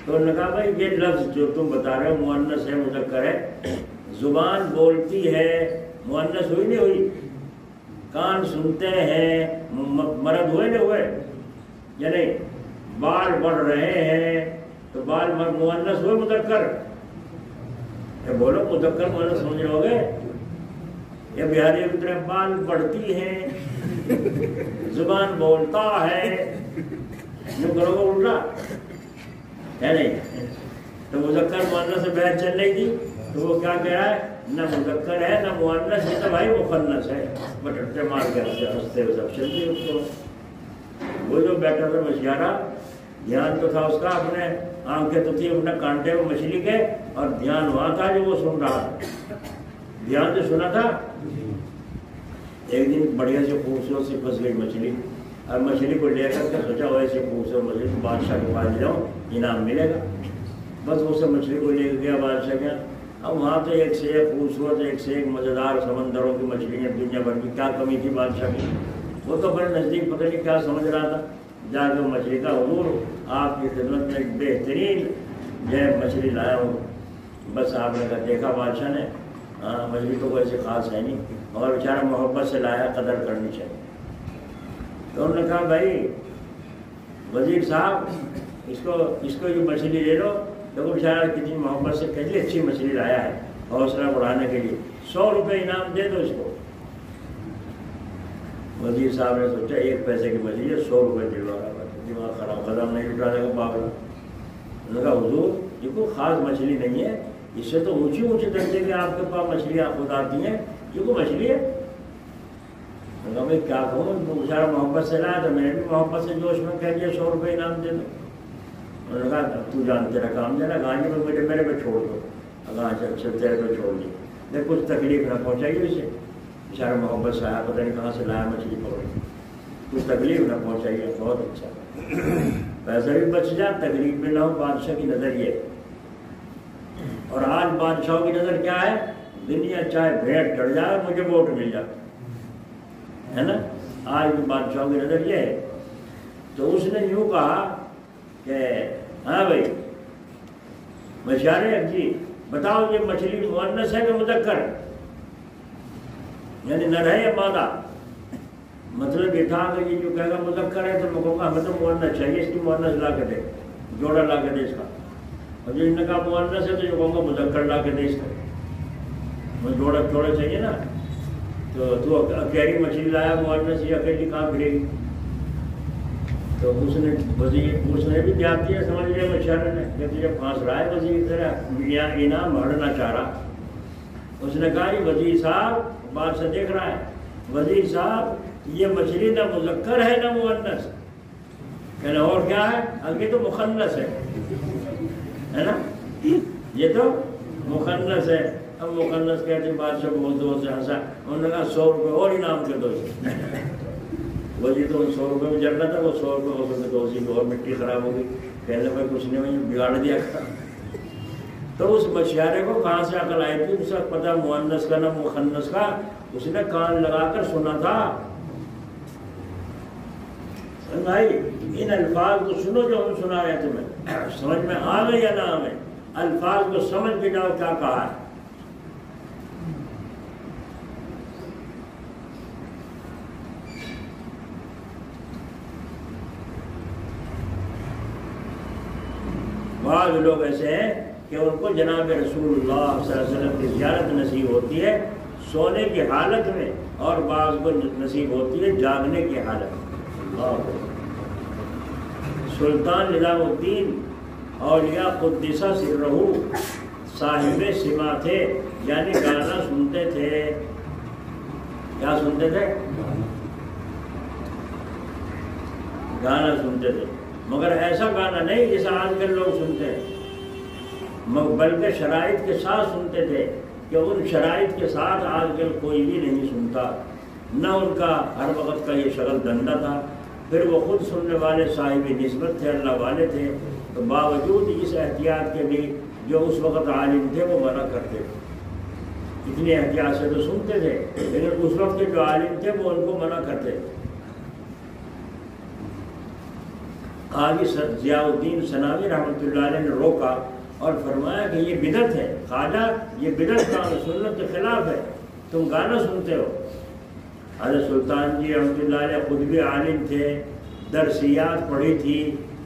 تو انہوں نے کہا بھائی یہ لفظ جو تم بتا رہے ہو مؤنث ہے مذکر ہے, زبان بولتی ہے, مؤنث ہوئی نہیں ہوئی؟ کان سنتے ہیں, مرد ہوئے نہیں ہوئے یا نہیں؟ بال بڑھ رہے ہیں تو بال مؤنث ہوئے مذکر؟ یہ بولو مذکر مؤنث سمجھ رہے ہو گے؟ یہ بہاری کی طرح بال بڑھتی ہیں, زبان بولتا ہے, یوں کرو گے الٹا ہے نہیں؟ تو مذکر مؤنث سے بحث چل رہی تھی, تو وہ کیا کہہ رہا ہے نہ مذکر ہے نہ مؤنث ہے, تو بھائی مخنث ہے. بٹرتے مار کے ہنستے ہوئے سب چلتی اس کو. وہ جو بیٹھا تھا مچھیارا, دھیان تو تھا اس کا, اپنے آنکھیں تو تھی اپنے کانٹے میں مچھلی کے, اور دھیان وہاں تھا جو وہ سن رہا تھا. دھیان سے سنا تھا. ایک دن بڑھیا سے خوبصورت سی پھنس گئی مچھلی, اور مچھلی کو لے کر کے سوچا وہ ایسے خوبصورت مچھلی بادشاہ کے پاس جاؤں انعام ملے گا. بس اسے مچھلی کو لے گیا بادشاہ کے. اب وہاں تو ایک سے ایک خوبصورت, ایک سے ایک مزیدار سمندروں کی مچھلیاں, دنیا بھر کی, کیا کمی تھی بادشاہ کی. وہ تو بڑے نزدیک پتہ نہیں کیا سمجھ رہا تھا. جا کے مچھلی کا حضور آپ کی خدمت میں ایک بہترین جو ہے مچھلی لایا ہوں. بس آپ نے کہا دیکھا بادشاہ نے, ہاں مچھلی تو کوئی ایسے خاص ہے نہیں, اور بیچارہ محبت سے لایا, قدر کرنی چاہیے. تو انہوں نے کہا بھائی وزیر صاحب اس کو جو مچھلی لے لو. دیکھو بیچارہ کتنی محبت سے کتنی اچھی مچھلی لایا ہے, حوصلہ بڑھانے کے لیے 100 روپے انعام دے دو اس کو. وزیر صاحب نے سوچا 1 پیسے کی مچھلی ہے, 100 روپے دلوا رہا, دماغ خراب, قدم نہیں اٹھانے کا پاگل. انہوں نے کہا حضور یہ کوئی خاص مچھلی نہیں ہے, اس سے تو اونچی اونچی درجے کے آپ کے پاس مچھلیاں خود آتی ہیں, یہ کوئی مچھلی ہے؟ میں نے کہا بھائی کیا کہوں, بیچارہ محبت سے لایا, تو میں نے بھی محبت سے جوش میں کہہ دیا 100 روپے انعام دے دو. انہوں نے کہا تو جان تیرا کام دینا, گانے میں مجھے میرے پہ چھوڑ دو. اگر اچھا تیرے پہ چھوڑ دی, نہیں کچھ تکلیف نہ پہنچائیے اسے, بیچارہ محبت سے آیا, پتہ نہیں کہاں سے لایا مچھلی پکڑی, کچھ تکلیف نہ پہنچائیے. بہت اچھا, پیسہ بھی بچ جائے, تکلیف بھی نہ ہو. بادشاہ کی نظر یہ, اور آج بادشاہوں کی نظر کیا ہے, دنیا چاہے بھیڑ چڑھ جائے مجھے ووٹ مل جائے, ہے نا. آج بھی بادشاہوں کی نظر یہ ہے. تو اس نے یوں کہا کہ ہاں بھائی مشیارے جی بتاؤ یہ مچھلی مؤنث ہے کہ مذکر, یعنی نر ہے یا مادہ؟ مطلب یہ تھا کہ یہ جو کہے گا مذکر ہے تو میں کہوں گا ہمیں تو مؤنث چاہیے, اس کی مؤنث لا کے دے, جوڑا لا کے دے اس کا. اور جو ان نے کہا مؤنث ہے تو جو کہوں گا مذکر لا کے دے اس کا, جوڑا چاہیے نا. تو اکیلی مچھلی لایا مؤنث, یہ اکیلی کہاں پھرے گی؟ تو اس نے بھی دیہات دیا, سمجھ لیا مچھیارے نے کہ تجھے پھانس رہا ہے وزیر طرح انعام ہڑنا چاہ رہا. اس نے کہا یہ وزیر صاحب بات سے دیکھ رہا ہے, وزیر صاحب یہ مچھلی نہ مذکر ہے نہ مؤنث, کہنا اور کیا ہے, آگے تو مخنث ہے نا, یہ تو مخنث ہے. اب مخنث کہتے ہیں بادشاہ بہت دور سے ہنسا. انہوں نے کہا 100 روپے اور انعام کے دو. وزیر تو 100 روپے میں جل رہا تھا, وہ 100 روپے ہو سکتے تو اسی کو, اور مٹی خراب ہو گئی. کہنے میں کچھ نہیں ہوئی, بگاڑ دیا. تو اس مشیارے کو کہاں سے عقل آئی تھی؟ اس کا پتہ مؤنث کا نہ مخنث کا، اس نے کان لگا کر سنا تھا۔ بھائی ان الفاظ کو سنو جو ہم سنا رہے ہیں تمہیں، سمجھ میں آ گئی یا نہ آئے؟ الفاظ کو سمجھ کے جاؤ کیا کہا ہے۔ بعض لوگ ایسے ہیں کہ ان کو جناب رسول اللہ صلی اللہ علیہ وسلم کی زیارت نصیب ہوتی ہے سونے کی حالت میں، اور بعض کو نصیب ہوتی ہے جاگنے کی حالت میں۔ سلطان نظام الدین اولیاء قدس سرہ صاحب سما تھے، یعنی گانا سنتے تھے۔ کیا سنتے تھے؟ گانا سنتے تھے، مگر ایسا گانا نہیں جیسا آج کل لوگ سنتے ہیں، بلکہ شرائط کے ساتھ سنتے تھے، کہ ان شرائط کے ساتھ آج کل کوئی بھی نہیں سنتا۔ نہ ان کا ہر وقت کا یہ شغل دھندا تھا، پھر وہ خود سننے والے صاحب نسبت تھے، اللہ والے تھے، تو باوجود اس احتیاط کے بھی جو اس وقت عالم تھے وہ منع کرتے تھے۔ اتنی احتیاط سے تو سنتے تھے، لیکن اس وقت کے جو عالم تھے وہ ان کو منع کرتے تھے۔ قاضی ضیاء الدین ثناوی رحمۃ اللہ علیہ نے روکا اور فرمایا کہ یہ بدعت ہے، خواجہ یہ بدعت کا سنت کے خلاف ہے، تم گانا سنتے ہو۔ حضرت سلطان جی رحمۃ اللہ علیہ خود بھی عالم تھے، درسیات پڑھی تھی،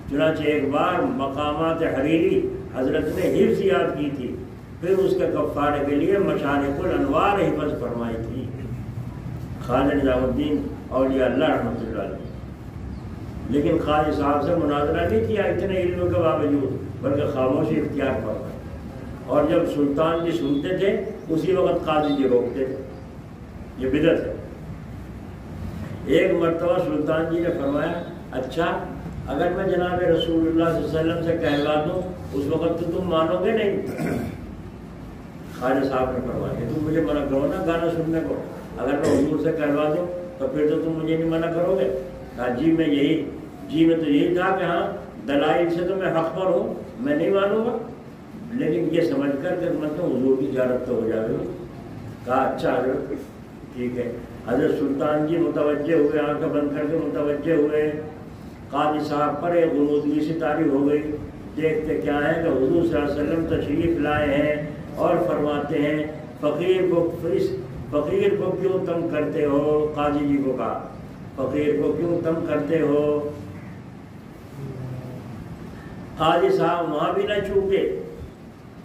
چنانچہ ایک بار مقامات حریری حضرت نے حفظ یاد کی تھی، پھر اس کے کفارے کے لیے مشارق الانوار حفظ فرمائی تھی۔ خواجہ نظام الدین اولیاء اللہ رحمۃ اللہ علیہ، لیکن قاضی صاحب سے مناظرہ نہیں کیا اتنے علم کے باوجود، بلکہ خاموشی اختیار فرمائی، اور جب سلطان جی سنتے تھے اسی وقت قاضی جی روکتے تھے۔ یہ بدعت ہے۔ ایک مرتبہ سلطان جی نے فرمایا، اچھا اگر میں جناب رسول اللہ صلی اللہ علیہ وسلم سے کہلوا دوں اس وقت تو تم مانو گے نہیں؟ خواجہ صاحب نے فرمایا کہ تم مجھے منع کرو نا گانا سننے کو، اگر میں حضور سے کہلوا دوں تو پھر تو تم مجھے نہیں منع کرو گے؟ جی میں تو یہی تھا کہ ہاں دلائل سے تو میں حق پر ہوں، میں نہیں مانوں گا، لیکن یہ سمجھ کر کہ مطلب حضور کی زیارت تو ہو جائے گی۔ کہا اچھا حضرت ٹھیک ہے۔ حضرت سلطان جی متوجہ ہوئے، آنکھیں بند کر کے متوجہ ہوئے، قاضی صاحب پر ایک غنودگی سی طاری ہو گئی۔ دیکھتے کیا ہے کہ حضور صلی اللہ علیہ وسلم تشریف لائے ہیں اور فرماتے ہیں فقیر کو کیوں تنگ کرتے ہو؟ قاضی جی کو کہا فقیر کو کیوں تنگ کرتے ہو؟ قاضی صاحب وہاں بھی نہ چوکے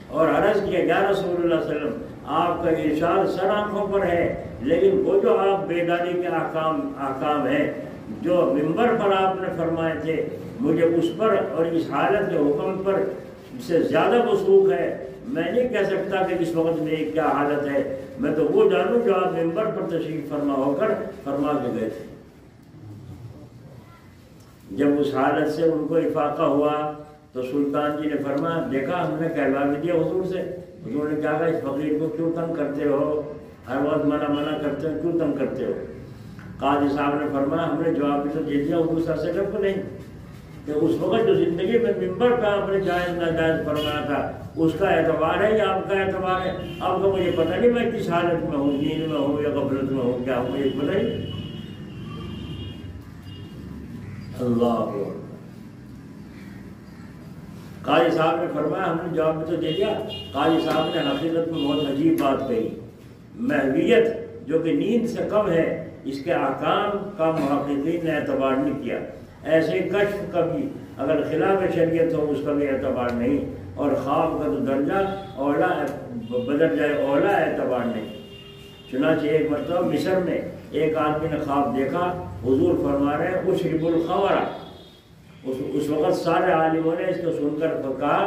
اور عرض کیا یا رسول اللہ صلی اللہ علیہ وسلم آپ کا ارشاد سر آنکھوں پر ہے، لیکن وہ جو آپ بیداری کے احکام ہیں جو ممبر پر آپ نے فرمائے تھے، مجھے اس پر اور اس حالت کے حکم پر سے زیادہ وثوق ہے۔ میں نہیں کہہ سکتا کہ اس وقت میری کیا حالت ہے، میں تو وہ جانوں جو آپ ممبر پر تشریف فرما ہو کر فرما کے گئے تھے۔ جب اس حالت سے ان کو افاقہ ہوا تو سلطان جی نے فرمایا دیکھا ہم نے کہلوا بھی دیا حضور سے، حضور نے کہا اس فقیر کو کیوں تنگ کرتے ہو، ہر وقت منع کرتے ہو، کیوں تنگ کرتے ہو؟ قاضی صاحب نے فرمایا ہم نے جواب بھی تو دے دیا حضور صلی اللہ علیہ وسلم کو نہیں، کہ اس وقت جو زندگی میں ممبر پہ آپ نے جائز ناجائز فرمایا تھا اس کا اعتبار ہے یا آپ کا اعتبار ہے؟ آپ کو مجھے پتہ نہیں میں کس حالت میں ہوں، نیند میں ہوں یا غفلت میں ہوں، کیا مجھے پتہ نہیں۔ اللہ قاضی صاحب نے فرمایا ہم نے جواب بھی تو دے دیا۔ قاضی صاحب نے حقیقت میں بہت عجیب بات کہی، محویت جو کہ نیند سے کم ہے اس کے احکام کا محققین نے اعتبار نہیں کیا، ایسے کشف کا بھی اگر خلاف شریعت ہو اس کا بھی اعتبار نہیں، اور خواب کا تو درجہ اولا بدل جائے اولا اعتبار نہیں۔ چنانچہ ایک مرتبہ مصر میں ایک آدمی نے خواب دیکھا، حضور فرما رہے ہیں اشرب الخمر۔ اس وقت سارے عالموں نے اس کو سن کر کہا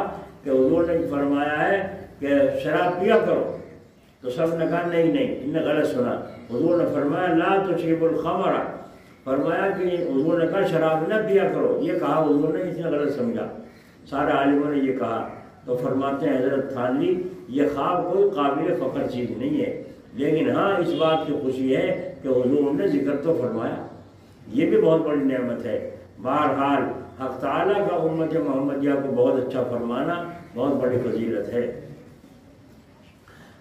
کہ حضور نے فرمایا ہے کہ شراب پیا کرو، تو سب نے کہا نہیں ان نے غلط سنا۔ حضور نے فرمایا لا تشرب الخمر، فرمایا کہ حضور نے کہا شراب نہ پیا کرو، یہ کہا حضور نے، اس نے غلط سمجھا، سارے عالموں نے یہ کہا۔ تو فرماتے ہیں حضرت تھانوی یہ خواب کوئی قابل فخر چیز نہیں ہے، لیکن ہاں اس بات کی خوشی ہے کہ حضور نے ذکر تو فرمایا، یہ بھی بہت بڑی نعمت ہے۔ بہرحال حق تعالیٰ کا امت محمدیہ کو بہت اچھا فرمانا بہت بڑی فضیلت ہے۔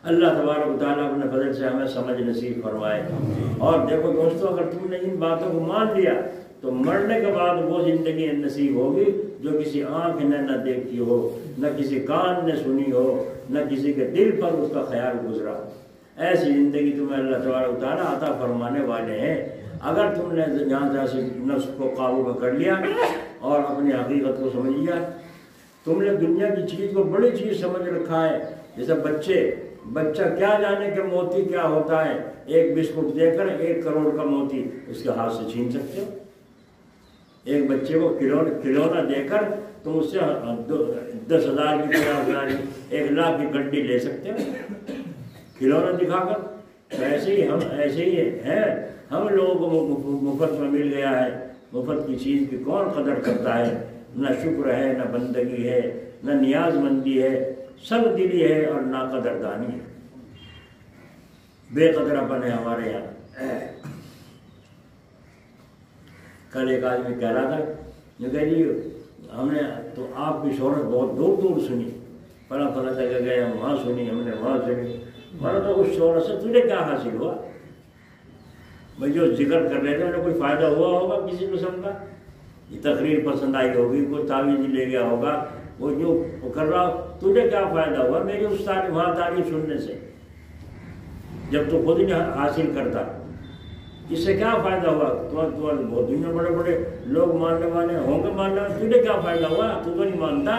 اللہ تبارک و تعالیٰ اپنے فضل سے ہمیں سمجھ نصیب فرمائے۔ اور دیکھو دوستو، اگر تم نے ان باتوں کو مان لیا تو مرنے کے بعد وہ زندگی نصیب ہوگی جو کسی آنکھ نے نہ دیکھی ہو، نہ کسی کان نے سنی ہو، نہ کسی کے دل پر اس کا خیال گزرا ہو۔ ایسی زندگی تمہیں اللہ تبارک و تعالیٰ عطا فرمانے والے ہیں اگر تم نے جہاں سے نفس کو قابو میں کر لیا اور اپنی حقیقت کو سمجھ لیا۔ تم نے دنیا کی چیز کو بڑی چیز سمجھ رکھا ہے، جیسے بچہ کیا جانے کہ موتی کیا ہوتا ہے، ایک بسکٹ دے کر 1 کروڑ کا موتی اس کے ہاتھ سے چھین سکتے ہو۔ ایک بچے کو کھلونا دے کر تم اس سے 10,000 کی 50,000 کی 1 لاکھ کی گڈی لے سکتے ہو کھلونا دکھا کر۔ ایسے ہی ہے، ہم لوگوں کو مفت میں مل گیا ہے۔ مفت کی چیز کی کون قدر کرتا ہے؟ نہ شکر ہے، نہ بندگی ہے، نہ نیاز مندی ہے، سنگ دلی ہے اور نہ قدردانی ہے، بے قدراپن ہے ہمارے یہاں۔ کل ایک آدمی کہہ رہا تھا کہ جی ہم نے تو آپ کی شہرت بہت دور دور سنی، فلاں جگہ گئے، ہم وہاں سنی، ہم نے وہاں سنی۔ مگر تو اس شہرت سے تجھے کیا حاصل ہوا؟ بھائی جو ذکر کر رہے تھے انہیں کوئی فائدہ ہوا ہوگا کسی قسم کا؟ یہ تقریر پسند آئی ہوگی، کوئی تعویذ لے گیا ہوگا، وہ جو کر رہا تجھے کیا فائدہ ہوا میری اس وہاں تعریف سننے سے جب تو خود نہیں حاصل کرتا؟ اس سے کیا فائدہ ہوا؟ بہت دنیا بڑے بڑے لوگ ماننے والے ہوں گے، ماننے والے، تجھے کیا فائدہ ہوا؟ تو نہیں مانتا۔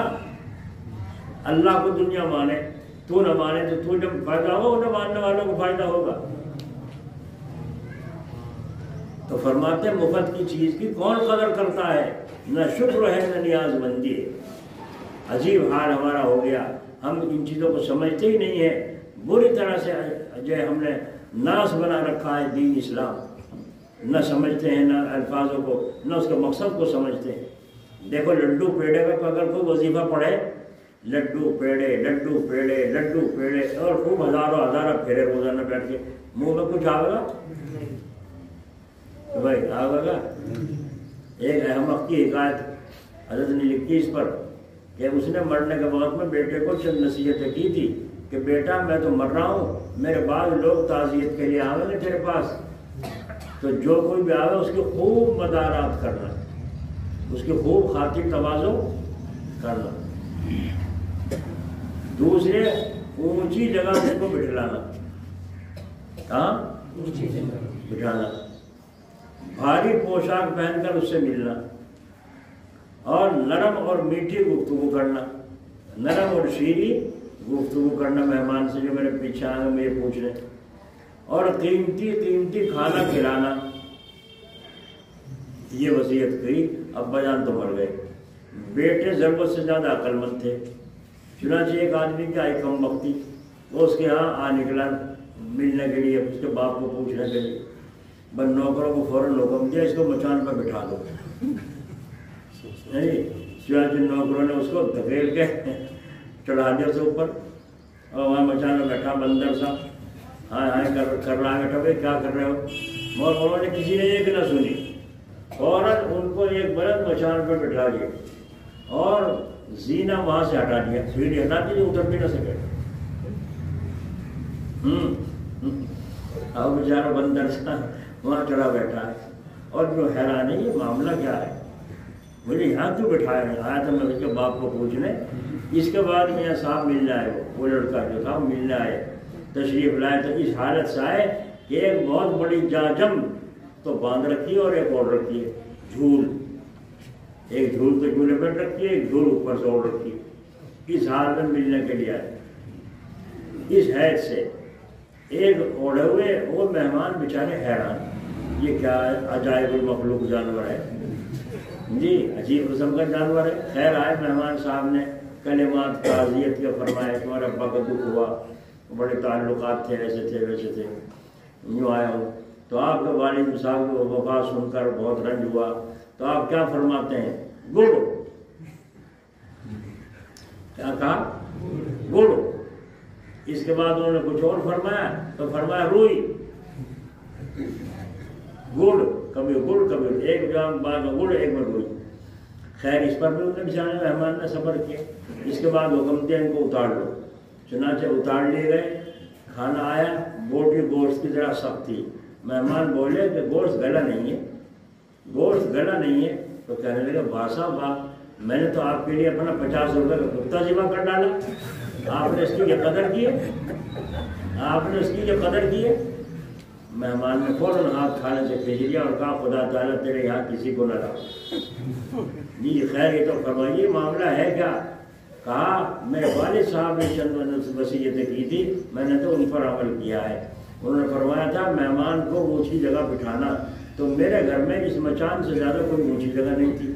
اللہ کو دنیا مانے، تو نہ مانے تو تجھے فائدہ ہوگا، نہ ماننے والوں کو فائدہ ہوگا۔ تو فرماتے ہیں مفت کی چیز کی کون قدر کرتا ہے؟ نہ شکر ہے، نہ نیاز مندی ہے۔ عجیب حال ہمارا ہو گیا، ہم ان چیزوں کو سمجھتے ہی نہیں ہیں۔ بری طرح سے جو ہم نے ناس بنا رکھا ہے دین اسلام، نہ سمجھتے ہیں، نہ الفاظوں کو، نہ اس کے مقصد کو سمجھتے ہیں۔ دیکھو لڈو پیڑے کا اگر کوئی وظیفہ پڑھے، لڈو پیڑے لڈو پیڑے لڈو پیڑے، اور خوب ہزاروں پھیرے روزانہ بیٹھ کے، منہ میں کچھ آئے گا بھائی؟ آئے گا؟ ایک احمق کی حکایت حضرت نے لکھی اس پر کہ اس نے مرنے کے بعد میں بیٹے کو چند نصیحتیں کی تھی کہ بیٹا میں تو مر رہا ہوں، میرے بعد لوگ تعزیت کے لیے آئیں گے تیرے پاس، تو جو کوئی بھی آئے اس کی خوب مدارات کرنا، اس کی خوب خاطر تواضع کرنا، دوسرے اونچی جگہ اس کو بٹھلانا، ہاں بٹھانا، بھاری پوشاک پہن کر اس سے ملنا، اور نرم اور میٹھی گفتگو کرنا، نرم اور شیریں گفتگو کرنا مہمان سے جو میرے پیچھے آئے مجھے پوچھ رہے، اور قیمتی کھانا کھلانا۔ یہ وصیت کی۔ ابا جان تو مر گئے، بیٹے ضرورت سے زیادہ عقل مند تھے، چنانچہ ایک آدمی کی آئی کم وقتی، وہ اس کے یہاں آ نکلا ملنے کے لیے، اس کے باپ کو پوچھنے کے لیے، بس نوکروں کو فوراً حکم دیا اس کو مچان پر بٹھا دو۔ چنانچہ نوکروں نے اس کو دھکیل کے چڑھا دیا اسے اوپر، اور وہاں مچان میں بیٹھا بندر سا، ہاں کر رہا ہے، بیٹھا بھائی کیا کر رہے ہو؟ مگر انہوں نے کسی نے ایک نہ سنی، فوراً ان کو ایک بلند مچان پر بٹھا دیا اور زینہ وہاں سے ہٹا دیا، سیڑھی ہٹا دی، اتر بھی نہ سکے۔ اب بیچارہ بندر سا وہاں چڑھا بیٹھا ہے، اور جو حیران ہے یہ معاملہ کیا ہے، مجھے یہاں کیوں بٹھایا ہے؟ آیا تھا میں اس کے باپ کو پوچھنے۔ اس کے بعد میاں صاحب ملنے آئے، وہ لڑکا جو تھا ملنے آئے، تشریف لائے، تو اس حالت سے آئے کہ ایک بہت بڑی جاجم تو باندھ رکھی ہے اور ایک اور رکھی ہے جھول، ایک جھول تو جھولے پہ رکھی ہے، ایک جھول اوپر سے اور رکھی ہے۔ اس حال میں ملنے کے لیے آئے، اس حیث سے ایک اوڑھے ہوئے وہ مہمان بیچارے حیران، یہ کیا عجائب المخلوق جانور ہے جی، عجیب قسم کا جانور ہے۔ خیر آئے مہمان صاحب نے کلمات تعزیت کے فرمائے، تمہارے ابا کا دکھ ہوا، بڑے تعلقات تھے، ایسے تھے ویسے تھے، یوں آیا ہوں، تو آپ کے والد صاحب کو وفات سن کر بہت رنج ہوا، تو آپ کیا فرماتے ہیں؟ گڑ۔ کیا کہا؟ گڑ۔ اس کے بعد انہوں نے کچھ اور فرمایا، تو فرمایا روئی، گڑ، کبھی گڑ کبھی ایک جام بعد گڑ، ایک میں روئی۔ خیر اس پر بھی انہوں نے بیچارے مہمان نے صبر کیا۔ اس کے بعد حکم دیا ان کو اتار لو، چنانچہ اتار لیے گئے کھانا آیا، بوٹی گوشت کی ذرا سخت تھی، مہمان بولے کہ گوشت گلا نہیں ہے، گوشت گلا نہیں ہے، تو کہنے لگے واہ صاحب واہ، میں نے تو آپ کے لیے اپنا 50 روپے کا کتا ذبح کر ڈالا، آپ نے اس کی یہ قدر کی ہے، آپ نے اس کی یہ قدر کی ہے۔ مہمان نے فوراً ہاتھ کھانے سے کھینچ لیا اور کہا خدا تعالیٰ تیرے یہاں کسی کو نہ لاؤ۔ جی خیر یہ تو فرمائیے معاملہ ہے کیا؟ کہا میرے والد صاحب نے چند وصیتیں کی تھی، میں نے تو ان پر عمل کیا ہے۔ انہوں نے فرمایا تھا مہمان کو اونچی جگہ بٹھانا، تو میرے گھر میں اس مچان سے زیادہ کوئی اونچی جگہ نہیں تھی،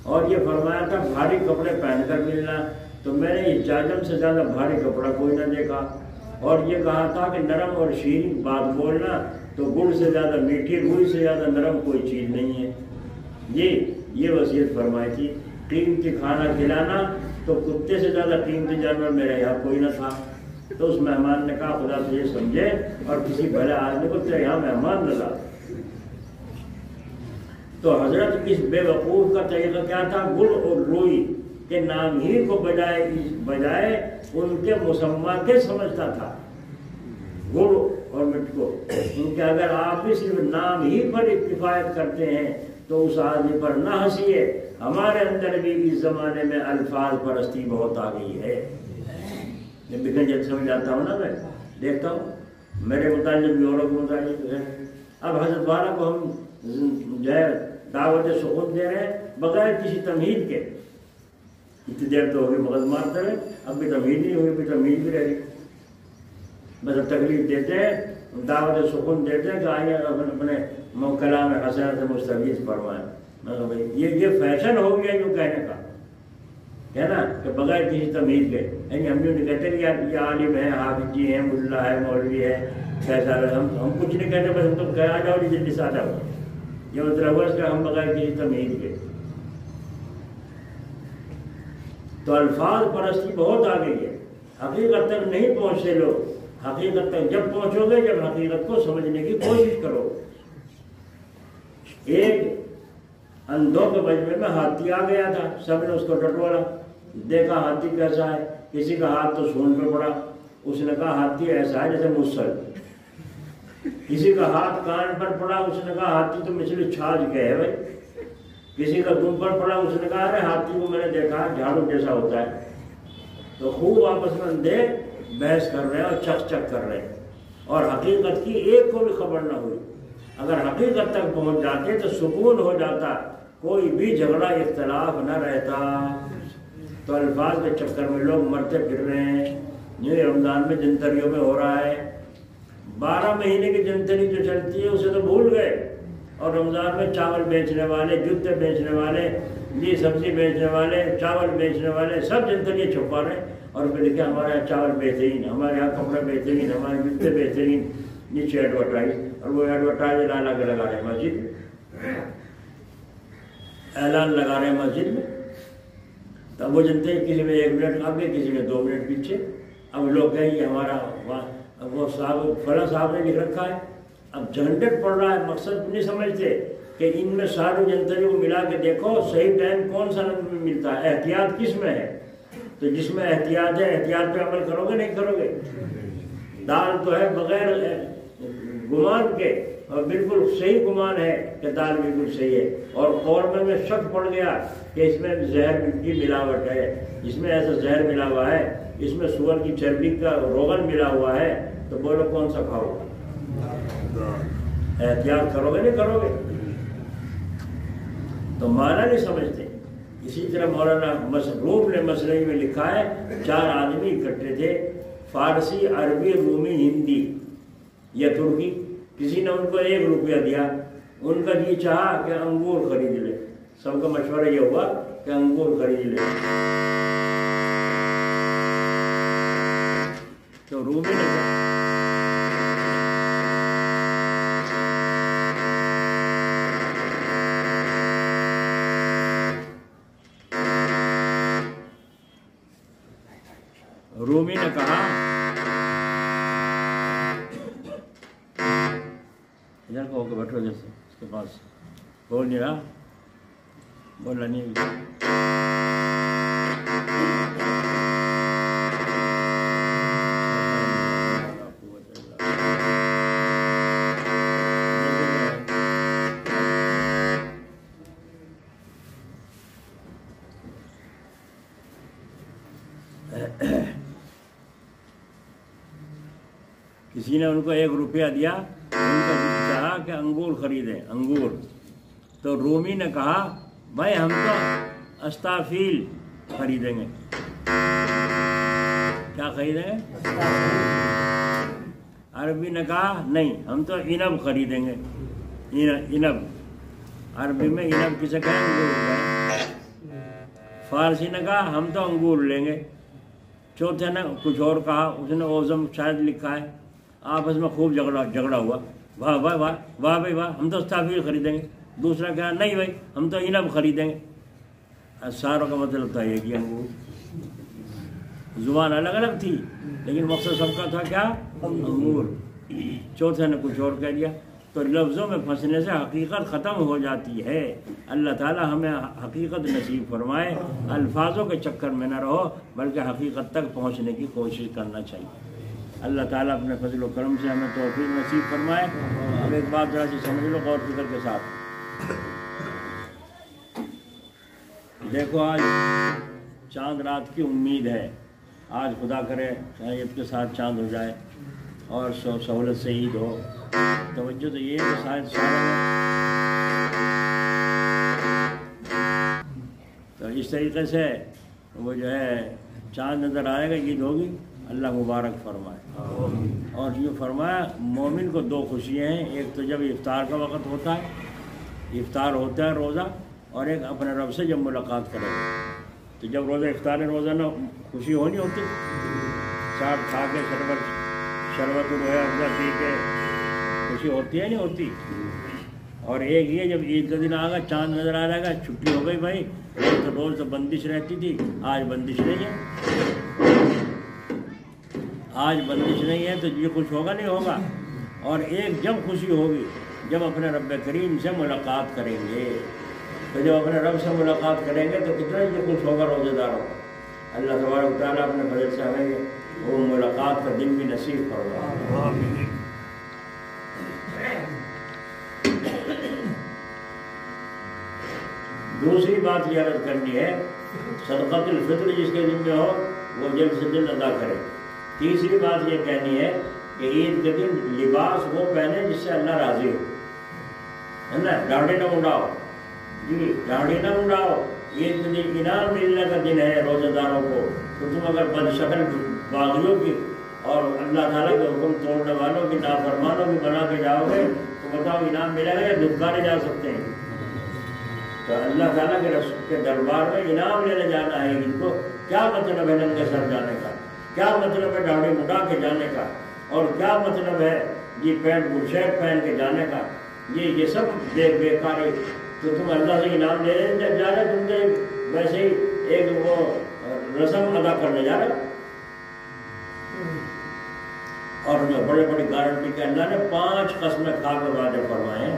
اور یہ فرمایا تھا بھاری کپڑے پہن کر ملنا، تو میں نے اس جاجم سے زیادہ بھاری کپڑا کوئی نہ دیکھا، اور یہ کہا تھا کہ نرم اور شیریں بات بولنا، تو گڑ سے زیادہ میٹھی، روئی سے زیادہ نرم کوئی چیز نہیں ہے۔ یہ وصیت فرمائی تھی۔ قیمتی کھانا کھلانا، تو کتے سے زیادہ قیمتی جانور میرے یہاں کوئی نہ تھا۔ تو اس مہمان نے کہا خدا سے یہ سمجھے اور کسی بھلے آدمی کو تیرے یہاں مہمان نہ لا۔ تو حضرت اس بے وقوف کا طریقہ کیا تھا؟ گڑ اور روئی کے نام ہی کو بجائے ان کے مسمى کے سمجھتا تھا، گڑ اور مٹ کو، کیونکہ اگر آپ بھی صرف نام ہی پر کفایت کرتے ہیں تو اس آدمی پر نہ ہنسیے، ہمارے اندر بھی اس زمانے میں الفاظ پرستی بہت آ گئی ہے۔ لیکن جب سمجھ جاتا ہوں نا، میں دیکھتا ہوں میرے متعلق بھی اوروں کے متعلق ہے۔ اب حضرت والا کو ہم جو ہے دعوت سکون دے رہے ہیں بغیر کسی تمہید کے، اتنی دیر تو ہوگی مغز مارتے رہے، اب بھی تمہید نہیں ہوئی، ابھی تمہید بھی رہی، بس اب تکلیف دیتے ہیں، دعوت سکون دیتے ہیں کہ آئیے اپنے کلام حسنہ سے مستفیض فرمائیں۔ میں کہا بھائی یہ فیشن ہو گیا جو کہنے کا ہے نا، کہ بغیر کسی تمہید کے، یعنی ہم یوں نہیں کہتے کہ یار یہ عالم ہے، حافظ جی ہیں، ملا ہے، مولوی ہے، کیسا ہے، ہم کچھ نہیں کہتے، بس ہم تو کہہ آ جاؤ جلدی سے آ جاؤ، یہ مطلب ہوا اس کا ہم بغیر کسی تمہید کے۔ تو الفاظ پرستی بہت آ گئی ہے، حقیقت تک نہیں پہنچتے لوگ۔ حقیقت تک جب پہنچو گے، جب حقیقت کو سمجھنے کی کوشش کرو۔ ایک اندھوں کے مجمع میں ہاتھی آ گیا تھا، سب نے اس کو ٹٹولا، دیکھا ہاتھی کیسا ہے، کسی کا ہاتھ تو سونڈ پہ پڑا، اس نے کہا ہاتھی ایسا ہے جیسے مسل، کسی کا ہاتھ کان پر پڑا، اس نے کہا ہاتھی تو مچھلی چھاج کے ہے بھائی، کسی کا دم پر پڑا، اس نے کہا ارے ہاتھی کو میں نے دیکھا جھاڑو جیسا ہوتا ہے۔ تو خوب آپس میں اندھے بحث کر رہے ہیں اور چک چک کر رہے ہیں، اور حقیقت کی ایک کو بھی خبر نہ ہوئی۔ اگر حقیقت تک پہنچ جاتے تو سکون ہو جاتا، کوئی بھی جھگڑا اختلاف نہ رہتا۔ تو الفاظ کے چکر میں لوگ مرتے پھر رہے ہیں۔ یہ رمضان میں جنتریوں میں ہو رہا ہے، 12 مہینے کی جنتری جو چلتی ہے اسے تو بھول گئے، اور رمضان میں چاول بیچنے والے، جوتے بیچنے والے، جی سبزی بیچنے والے، چاول بیچنے والے سب جنتریاں چھپا رہے ہیں، اور پھر دیکھیں ہمارے یہاں چاول بہترین، ہمارے یہاں کپڑے بہترین، ہمارے جوتے بہترین، نیچے ایڈورٹائز، اور وہ ایڈورٹائز اعلان لگا رہے ہیں مسجد میں، اعلان لگا رہے ہیں مسجد میں۔ تب وہ جنتے ہیں کسی میں 1 منٹ آگے، کسی میں 2 منٹ پیچھے۔ اب لوگ کہیں یہ ہمارا وہ صاحب فلاں صاحب نے لکھ رکھا ہے، اب جھنجٹ پڑ رہا ہے، مقصد نہیں سمجھتے کہ ان میں ساری جنتری کو ملا کے دیکھو صحیح ٹائم کون سا ملتا ہے، احتیاط کس میں ہے۔ تو جس میں احتیاط ہے، احتیاط پہ عمل کرو گے نہیں کرو گے؟ دال تو ہے بغیر گمان کے، اور بالکل صحیح گمان ہے کہ دال بالکل صحیح ہے، اور قورمے میں شک پڑ گیا کہ اس میں زہر کی ملاوٹ ہے، اس میں ایسا زہر ملا ہوا ہے، اس میں سور کی چربی کا روغن ملا ہوا ہے، تو بولو کون سا کھاؤ؟ احتیاط کرو گے نہیں کرو گے؟ تو معنی نہیں سمجھتے۔ اسی طرح مولانا روم نے مسئلے میں لکھا ہے 4 آدمی اکٹھے تھے، فارسی، عربی، رومی، ہندی یا ترکی، کسی نے ان کو 1 روپیہ دیا، ان کا جی چاہا کہ انگور خرید لے، سب کا مشورہ یہ ہوا کہ انگور خرید لے، تو رومی نے کہا ادھر کو ہو کے بیٹھو، جیسے اس کے پاس بول نہیں رہا، بولنا نہیں۔ کسی نے ان کو 1 روپیہ دیا، ان کا چاہا کہ انگور خریدیں، انگور، تو رومی نے کہا بھائی ہم تو استافیل خریدیں گے۔ کیا خریدیں گے؟ عربی نے کہا نہیں ہم تو عنب خریدیں گے، عنب، عربی میں عنب کسے کہیں؟ انگور۔ فارسی نے کہا ہم تو انگور لیں گے۔ چوتھے نے کچھ اور کہا، اس نے اوزم شاید لکھا ہے، آپس میں خوب جھگڑا ہوا، واہ واہ واہ واہ بھائی واہ ہم تو استافیل خریدیں گے۔ دوسرا کہا نہیں بھائی ہم تو عنب خریدیں گے۔ ساروں کا مطلب تھا یہ کہ انگور، زبان الگ الگ تھی لیکن مقصد سب کا تھا کیا؟ انگور۔ چوتھے نے کچھ اور کہہ دیا۔ تو لفظوں میں پھنسنے سے حقیقت ختم ہو جاتی ہے۔ اللہ تعالی ہمیں حقیقت نصیب فرمائے، الفاظوں کے چکر میں نہ رہو بلکہ حقیقت تک پہنچنے کی کوشش کرنا چاہیے۔ اللہ تعالیٰ اپنے فضل و کرم سے ہمیں توفیق نصیب فرمائے۔ اب ایک بات ذرا سی سمجھ لو غور فکر کے ساتھ۔ دیکھو آج چاند رات کی امید ہے، آج خدا کرے شاید کے ساتھ چاند ہو جائے اور سہولت سے عید ہو۔ توجہ تو یہ ہے کہ شاید تو اس طریقے سے وہ جو ہے چاند نظر آئے گا، عید ہوگی، اللہ مبارک فرمائے۔ اور یہ فرمایا مومن کو 2 خوشیاں ہیں، ایک تو جب افطار کا وقت ہوتا ہے، افطار ہوتا ہے روزہ، اور ایک اپنے رب سے جب ملاقات کرے گا۔ تو جب روزہ افطار روزہ نہ خوشی ہونی ہوتی، چاٹ کھا کے شربت رویا افزا پی کے خوشی ہوتی ہے نہیں ہوتی۔ اور ایک یہ جب عید کا دن آگا، چاند نظر آ جائے گا، چھٹی ہو گئی بھائی، روز تو بندش رہتی تھی، آج بندش نہیں ہے، آج بندش نہیں ہے تو یہ کچھ ہوگا نہیں ہوگا۔ اور ایک جب خوشی ہوگی جب اپنے رب کریم سے ملاقات کریں گے، تو جب اپنے رب سے ملاقات کریں گے تو کتنا یہ خوش ہوگا روزے داروں کو۔ اللہ تبارک و تعالیٰ اپنے فضل سے ہمیں وہ ملاقات کا دن بھی نصیب فرمائے۔ دوسری بات یہ عرض کرنی ہے، صدقۃ الفطر جس کے ذمہ ہو وہ جلد سے جلد ادا کرے۔ تیسری بات یہ کہنی ہے کہ عید کے دن لباس وہ پہنے جس سے اللہ راضی ہو، ہے نا، ڈاڑھی نہ اڑاؤ، جی ڈاڑھی نہ اڑاؤ۔ عید کے دن انعام ملنے کا دن ہے روزہ داروں کو، تو تم اگر بد شکل باغیوں کی اور اللہ تعالیٰ کے حکم توڑنے والوں کی نافرمانوں کی بنا کے جاؤ گے تو بتاؤ انعام ملے گا یا دھتکارے جا سکتے ہیں؟ تو اللہ تعالیٰ کے رسول کے دربار میں انعام لینے جانا ہے عید کو۔ کیا مطلب ہے ننگے سر جانے کا، کیا مطلب ہے داڑھی مٹا کے جانے کا، اور کیا مطلب ہے یہ پینٹ بشیٹ پہن کے جانے کا؟ یہ سب بیکار ہے۔ تو تم اللہ سے انعام لے جا رہے، تم نے ویسے ہی ایک وہ رسم ادا کرنے جا رہے۔ اور بڑے بڑی گارنٹی کے اللہ نے 5 قسمیں کھا کے وعدے فرمائے ہیں،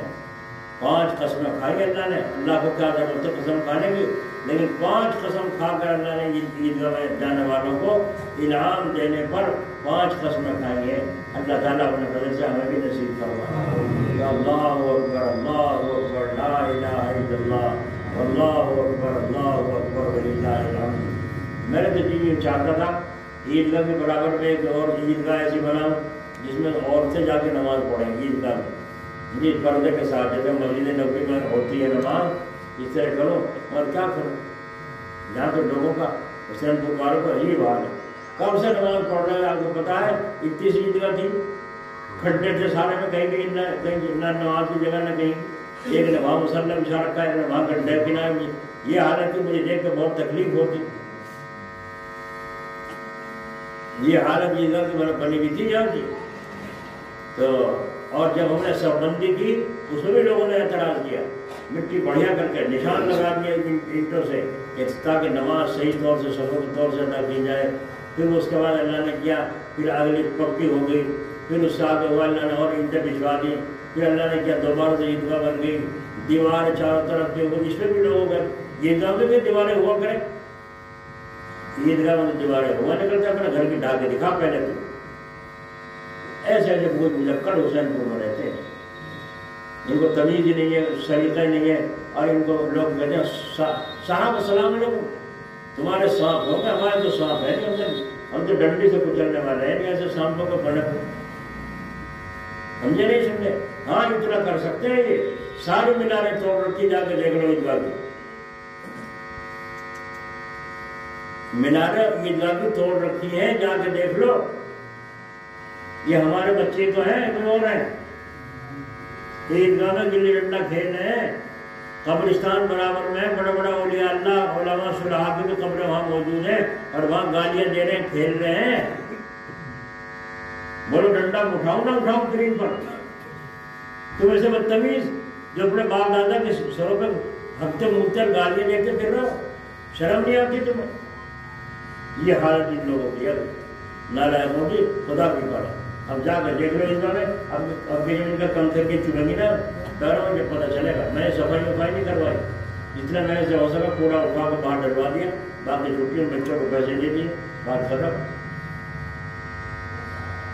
5 قسمیں کھائی اللہ نے۔ اللہ کو کیا ضرورت ہے قسم کھانے کی، لیکن 5 قسم کھا کر اللہ نے عیدگاہ میں جانے والوں کو انعام دینے پر 5 قسمیں کھائی ہیں۔ اللہ تعالیٰ اپنے فضل سے ہمیں بھی نصیب فرمائے۔ اللہ اکبر اللہ اکبر لا الہ الا اللہ اللہ اکبر وللہ الحمد۔ میں نے تو یہ چاہتا تھا عیدگاہ کے برابر میں ایک اور عیدگاہ ایسی بناؤں جس میں عورتیں جا کے نماز پڑھیں عیدگاہ میں، جی پردے کے ساتھ، جیسے مسجد نبوی میں ہوتی ہے نماز، اس طرح کرو۔ اور کیا کرو، یہاں تو لوگوں کا حسین پور والوں کو عجیب حال ہے، کب سے نماز پڑھ رہے ہیں آپ کو پتا ہے؟ اتنی سی عیدگاہ تھی، کھڈے تھے سارے میں، کہیں بھی نہ نماز کی جگہ نہ کہیں، ایک نے وہاں مسلح بچھا رکھا ہے، نہ وہاں کھڈے کنارے میں۔ یہ حالت تھی، مجھے دیکھ کے بہت تکلیف ہوتی، یہ حالت عیدگاہ کی بنی ہوئی تھی یہاں کی۔ تو اور جب ہم نے سب بندی کی اس میں بھی لوگوں نے اعتراض کیا، مٹی بڑھیا کر کے نشان لگا دیا اینٹوں سے تاکہ نماز صحیح طور سے سبق طور سے ادا کی جائے۔ پھر اس کے بعد اللہ نے کیا، پھر اگلی پکی ہو گئی، پھر اس سے آگے ہوا اللہ نے اور اینٹیں بچھوا دی، پھر اللہ نے کیا دوبارہ سے عیدگاہ بن گئی، دیوار چاروں طرف کی ہو گئی، اس میں بھی لوگوں گئے عیدگاہ میں بھی دیواریں ہوا کریں، عیدگاہ میں دیواریں ہوا نکلتے اپنے گھر کی ڈھا کے دکھا پہلے تو۔ ایسے ایسے بہت مجکڑ حسین پور میں رہتے ہیں، ان کو تمیز ہی نہیں ہے، سلیقہ نہیں ہے، اور ان کو لوگ کہتے ہیں صاحب السلام علیکم، تمہارے سانپ ہوں گے، ہمارے تو سانپ ہے نہیں، ہم تو ڈنڈی سے کچلنے والے ہیں نہیں، ایسے سانپوں کو بڑے سمجھے نہیں سمجھے؟ ہاں اتنا کر سکتے ہیں، یہ ساری میناریں توڑ رکھی، جا کے دیکھ لو عیدگاہ کی میناریں، عیدگاہ کی توڑ رکھی ہیں، جا کے دیکھ لو۔ یہ ہمارے بچے تو ہیں، کوئی اور ہیں؟ عیدگاہ میں گلی ڈنڈا کھیل رہے ہیں، قبرستان برابر میں بڑا بڑا اولیاء اللہ علماء صلحاء کی تو قبریں وہاں موجود ہیں، اور وہاں گالیاں دے رہے ہیں، کھیل رہے ہیں۔ بولو ڈنڈا اٹھاؤ نہ اٹھاؤ کریم پر؟ تم ایسے بدتمیز جو اپنے باپ دادا کے سروں پہ ہفتے مختلف گالیاں دیتے پھر رہے ہو، شرم نہیں آتی تمہیں؟ یہ حالت ان لوگوں کی ہے نالائقوں کی، خدا کی پڑے۔ اب جا کر دیکھ لو اس میں، اب بھی ان کا کم کر کے چلیں گی نا پیروں میں، پتہ چلے گا۔ میں نے صفائی نہیں کروائی، جتنا میں نے سے ہو سکا کوڑا اٹھا کے باہر ڈلوا دیا، باقی چھٹیوں بچوں کو پیسے دے دیے، بات ختم۔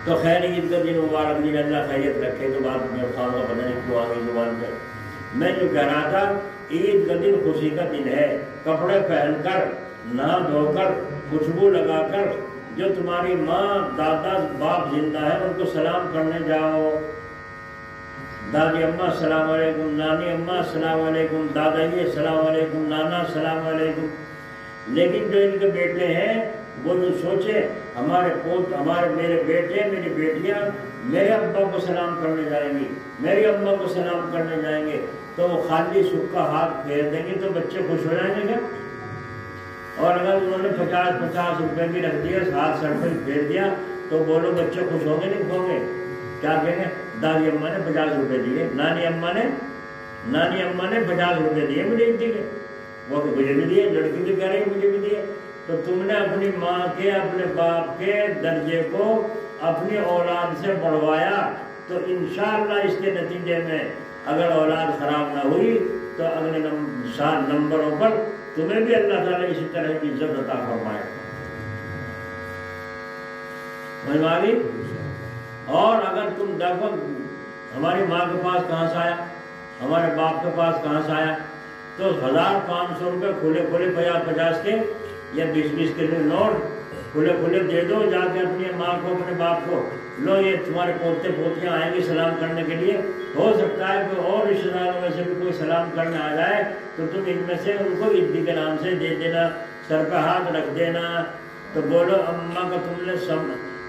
تو خیر عید کا دن مبارک، دن اللہ خیریت رکھے۔ تو بات میں خان کا پتہ نہیں کیوں آ گئی زبان پہ۔ میں جو کہہ رہا تھا، عید کا دن خوشی کا دن ہے، کپڑے پہن کر، نہا دھو کر، خوشبو لگا کر، جو تمہاری ماں دادا باپ زندہ ہے ان کو سلام کرنے جاؤ۔ دادی اماں السلام علیکم، نانی اماں السلام علیکم، دادا جی السلام علیکم، نانا السلام علیکم۔ لیکن جو ان کے بیٹے ہیں وہ جو سوچے میرے بیٹے میری بیٹیاں میرے ابا کو سلام کرنے جائیں گی، میری اماں کو سلام کرنے جائیں گے، تو وہ خالی سکھ کا ہاتھ پھیر دیں گے تو بچے خوش ہو جائیں گے کیا؟ اور اگر انہوں نے 50 روپے بھی رکھ دیا، ہاتھ سر پہ پھیر دیا، تو بولو بچے خوش ہوں گے نہیں ہوں گے؟ کیا کہیں گے؟ دادی اماں نے 50 روپے دیے، نانی اماں نے 50 روپے دیے مجھے عیدی کے، وہ تو مجھے بھی دیے، لڑکی بھی کہہ رہی مجھے بھی دیے۔ تو تم نے اپنی ماں کے اپنے باپ کے درجے کو اپنی اولاد سے بڑھوایا، تو انشاءاللہ اس کے نتیجے میں اگر اولاد خراب نہ ہوئی تو اگلے نمبروں پر تمہیں بھی اللہ تعالیٰ اسی طرح کی عزت عطا فرمائے۔ سمجھ۔ اور اگر تم دیکھو ہماری ماں کے پاس کہاں سے آیا، ہمارے باپ کے پاس کہاں سے آیا، تو 1500 روپے کھلے 50 کے یا 20 کے نوٹ کھلے دے دو، جا کے اپنی ماں کو اپنے باپ کو، لو یہ تمہارے پوتے پوتیاں آئیں گے سلام کرنے کے لیے، ہو سکتا ہے کہ اور رشتے داروں میں سے بھی کوئی سلام کرنے آ جائے، تو تم ان میں سے ان کو عیدی کے نام سے دے دینا، سر پہ ہاتھ رکھ دینا، تو بولو اماں کا تم نے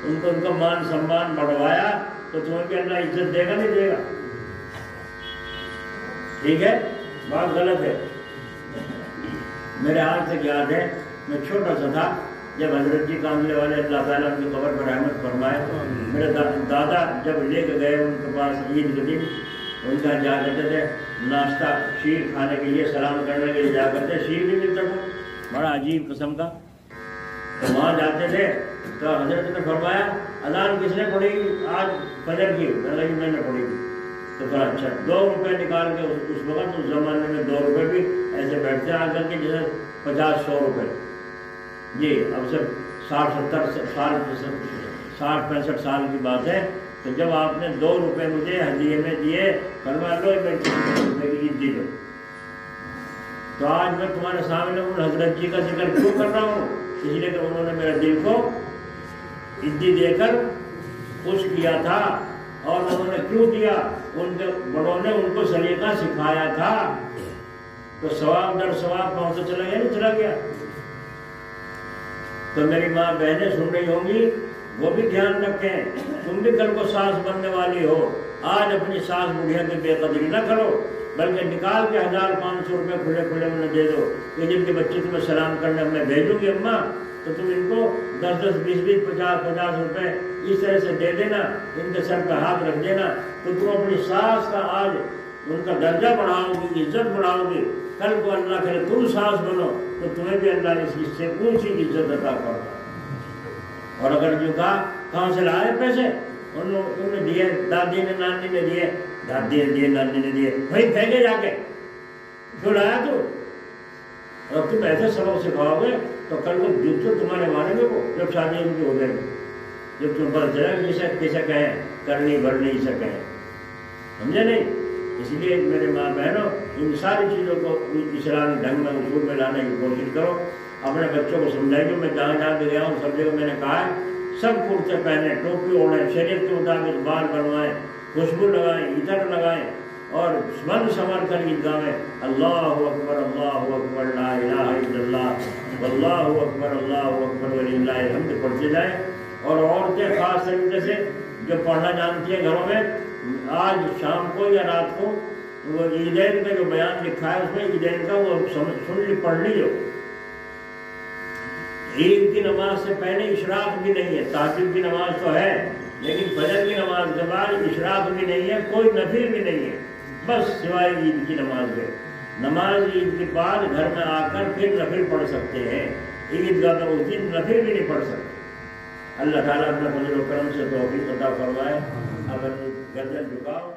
ان کا مان سمان بڑھوایا، تو تمہیں بھی اللہ عزت دے گا نہیں دے گا؟ ٹھیک ہے، بات غلط ہے۔ میرے ہاتھ سے یاد ہے، میں چھوٹا سا تھا جب حضرت جی کاملے والے اللہ تعالیٰ ان کی قبر پر رحمت فرمائے، میرے دادا جب لے کے گئے ان کے پاس عید کے دن، ان کا جا کرتے تھے ناشتہ شیر کھانے کے لیے، سلام کرنے کے لیے جا کرتے، شیر نہیں ملتا تھا بڑا عجیب قسم کا، تو وہاں جاتے تھے تو حضرت نے فرمایا اذان کس نے پڑھی آج فجر کی؟ میں نے پڑھی تھی۔ تو پھر اچھا 2 روپے نکال کے، اس وقت اس زمانے میں 2 روپے بھی ایسے بیٹھتے آ کر کے جیسے 50-100 روپے، جی اب سے 60-65 سال کی بات ہے۔ تو جب آپ نے 2 روپے مجھے ہدیے میں دیے، فرمایا لو میں 2 روپے کی عید دی لو، تو آج میں تمہارے سامنے ان حضرت جی کا ذکر کیوں کر رہا ہوں؟ اس لیے کہ انہوں نے میرے دل کو عیدی دے کر خوش کیا تھا، اور انہوں نے کیوں دیا؟ ان کے بڑوں نے ان کو سلیقہ سکھایا تھا، تو ثواب در ثواب پہنچتا چلا گیا نہیں چلا گیا؟ تو میری ماں بہنیں سن رہی ہوں گی، وہ بھی دھیان رکھیں، تم بھی کل کو ساس بننے والی ہو، آج اپنی ساس بڑھیا کی بے قدری نہ کرو، بلکہ نکال کے 1500 روپے کھلے انہیں دے دو، کہ جن کے بچے تمہیں سلام کرنے میں بھیجوں گی اماں، تو تم ان کو 10-10, 20-20, 50-50 روپے اس طرح سے دے دینا، ان کے سر پہ ہاتھ رکھ دینا، تو تم اپنی ساس کا آج ان کا درجہ بڑھاؤ گی، عزت بڑھاؤ گی، کل کو اللہ کرے تم ساس بنو تو تمہیں بھی اللہ اس سے اونچی عزت عطا کرتا۔ اور اگر جو کہا کہاں سے لائے پیسے، انہوں نے دیے، دادی نے نانی نے دیے، دادی نے دیے نانی نے دیے، بھائی پھینکے جا کے، کیوں لایا تو؟ اور تم ایسے سبق سکھاؤ گے تو کل کو جو تمہارے مانے گے، وہ جب شادی ان کی ہو گئی، جب تم پتہ چلا جسے کیسے کہیں کرنی بھرنی اسے کہیں، سمجھے نہیں؟ اس لیے میرے ماں بہنوں ان ساری چیزوں کو اسلامی ڈھنگ میں اصول میں لانے کی کوشش کرو، اپنے بچوں کو سمجھائیے. میں جہاں جہاں بھی گیا ہوں سب جگہ میں نے کہا ہے سب کرتے پہنے، ٹوپی اوڑھیں، شریعت کے مطابق بال بنوائیں، خوشبو لگائیں، عطر لگائیں اور بند سنور کر عیدگاہ میں اللہ اکبر لا الہ الا اللہ واللہ اکبر وللہ الحمد پڑھتے جائیں. اور عورتیں خاص طریقے سے جو پڑھنا جانتی ہیں گھروں میں، آج شام کو یا رات کو وہ عیدین کا جو بیان لکھا ہے اس میں عیدین کا وہ سن لی پڑھ لیجو. عید کی نماز سے پہلے اشراق بھی نہیں ہے. تہجد کی نماز تو ہے لیکن فجر کی نماز کے بعد اشراق بھی نہیں ہے، کوئی نفل بھی نہیں ہے، بس سوائے عید کی نماز کے. نماز عید کے بعد گھر میں آ کر پھر نفل پڑھ سکتے ہیں. عید گاہ میں اس دن نفل بھی نہیں پڑھ سکتے. اللہ تعالیٰ اپنے فضل و کرم سے توفیق عطا فرمائے. اگر گردن جھکاؤ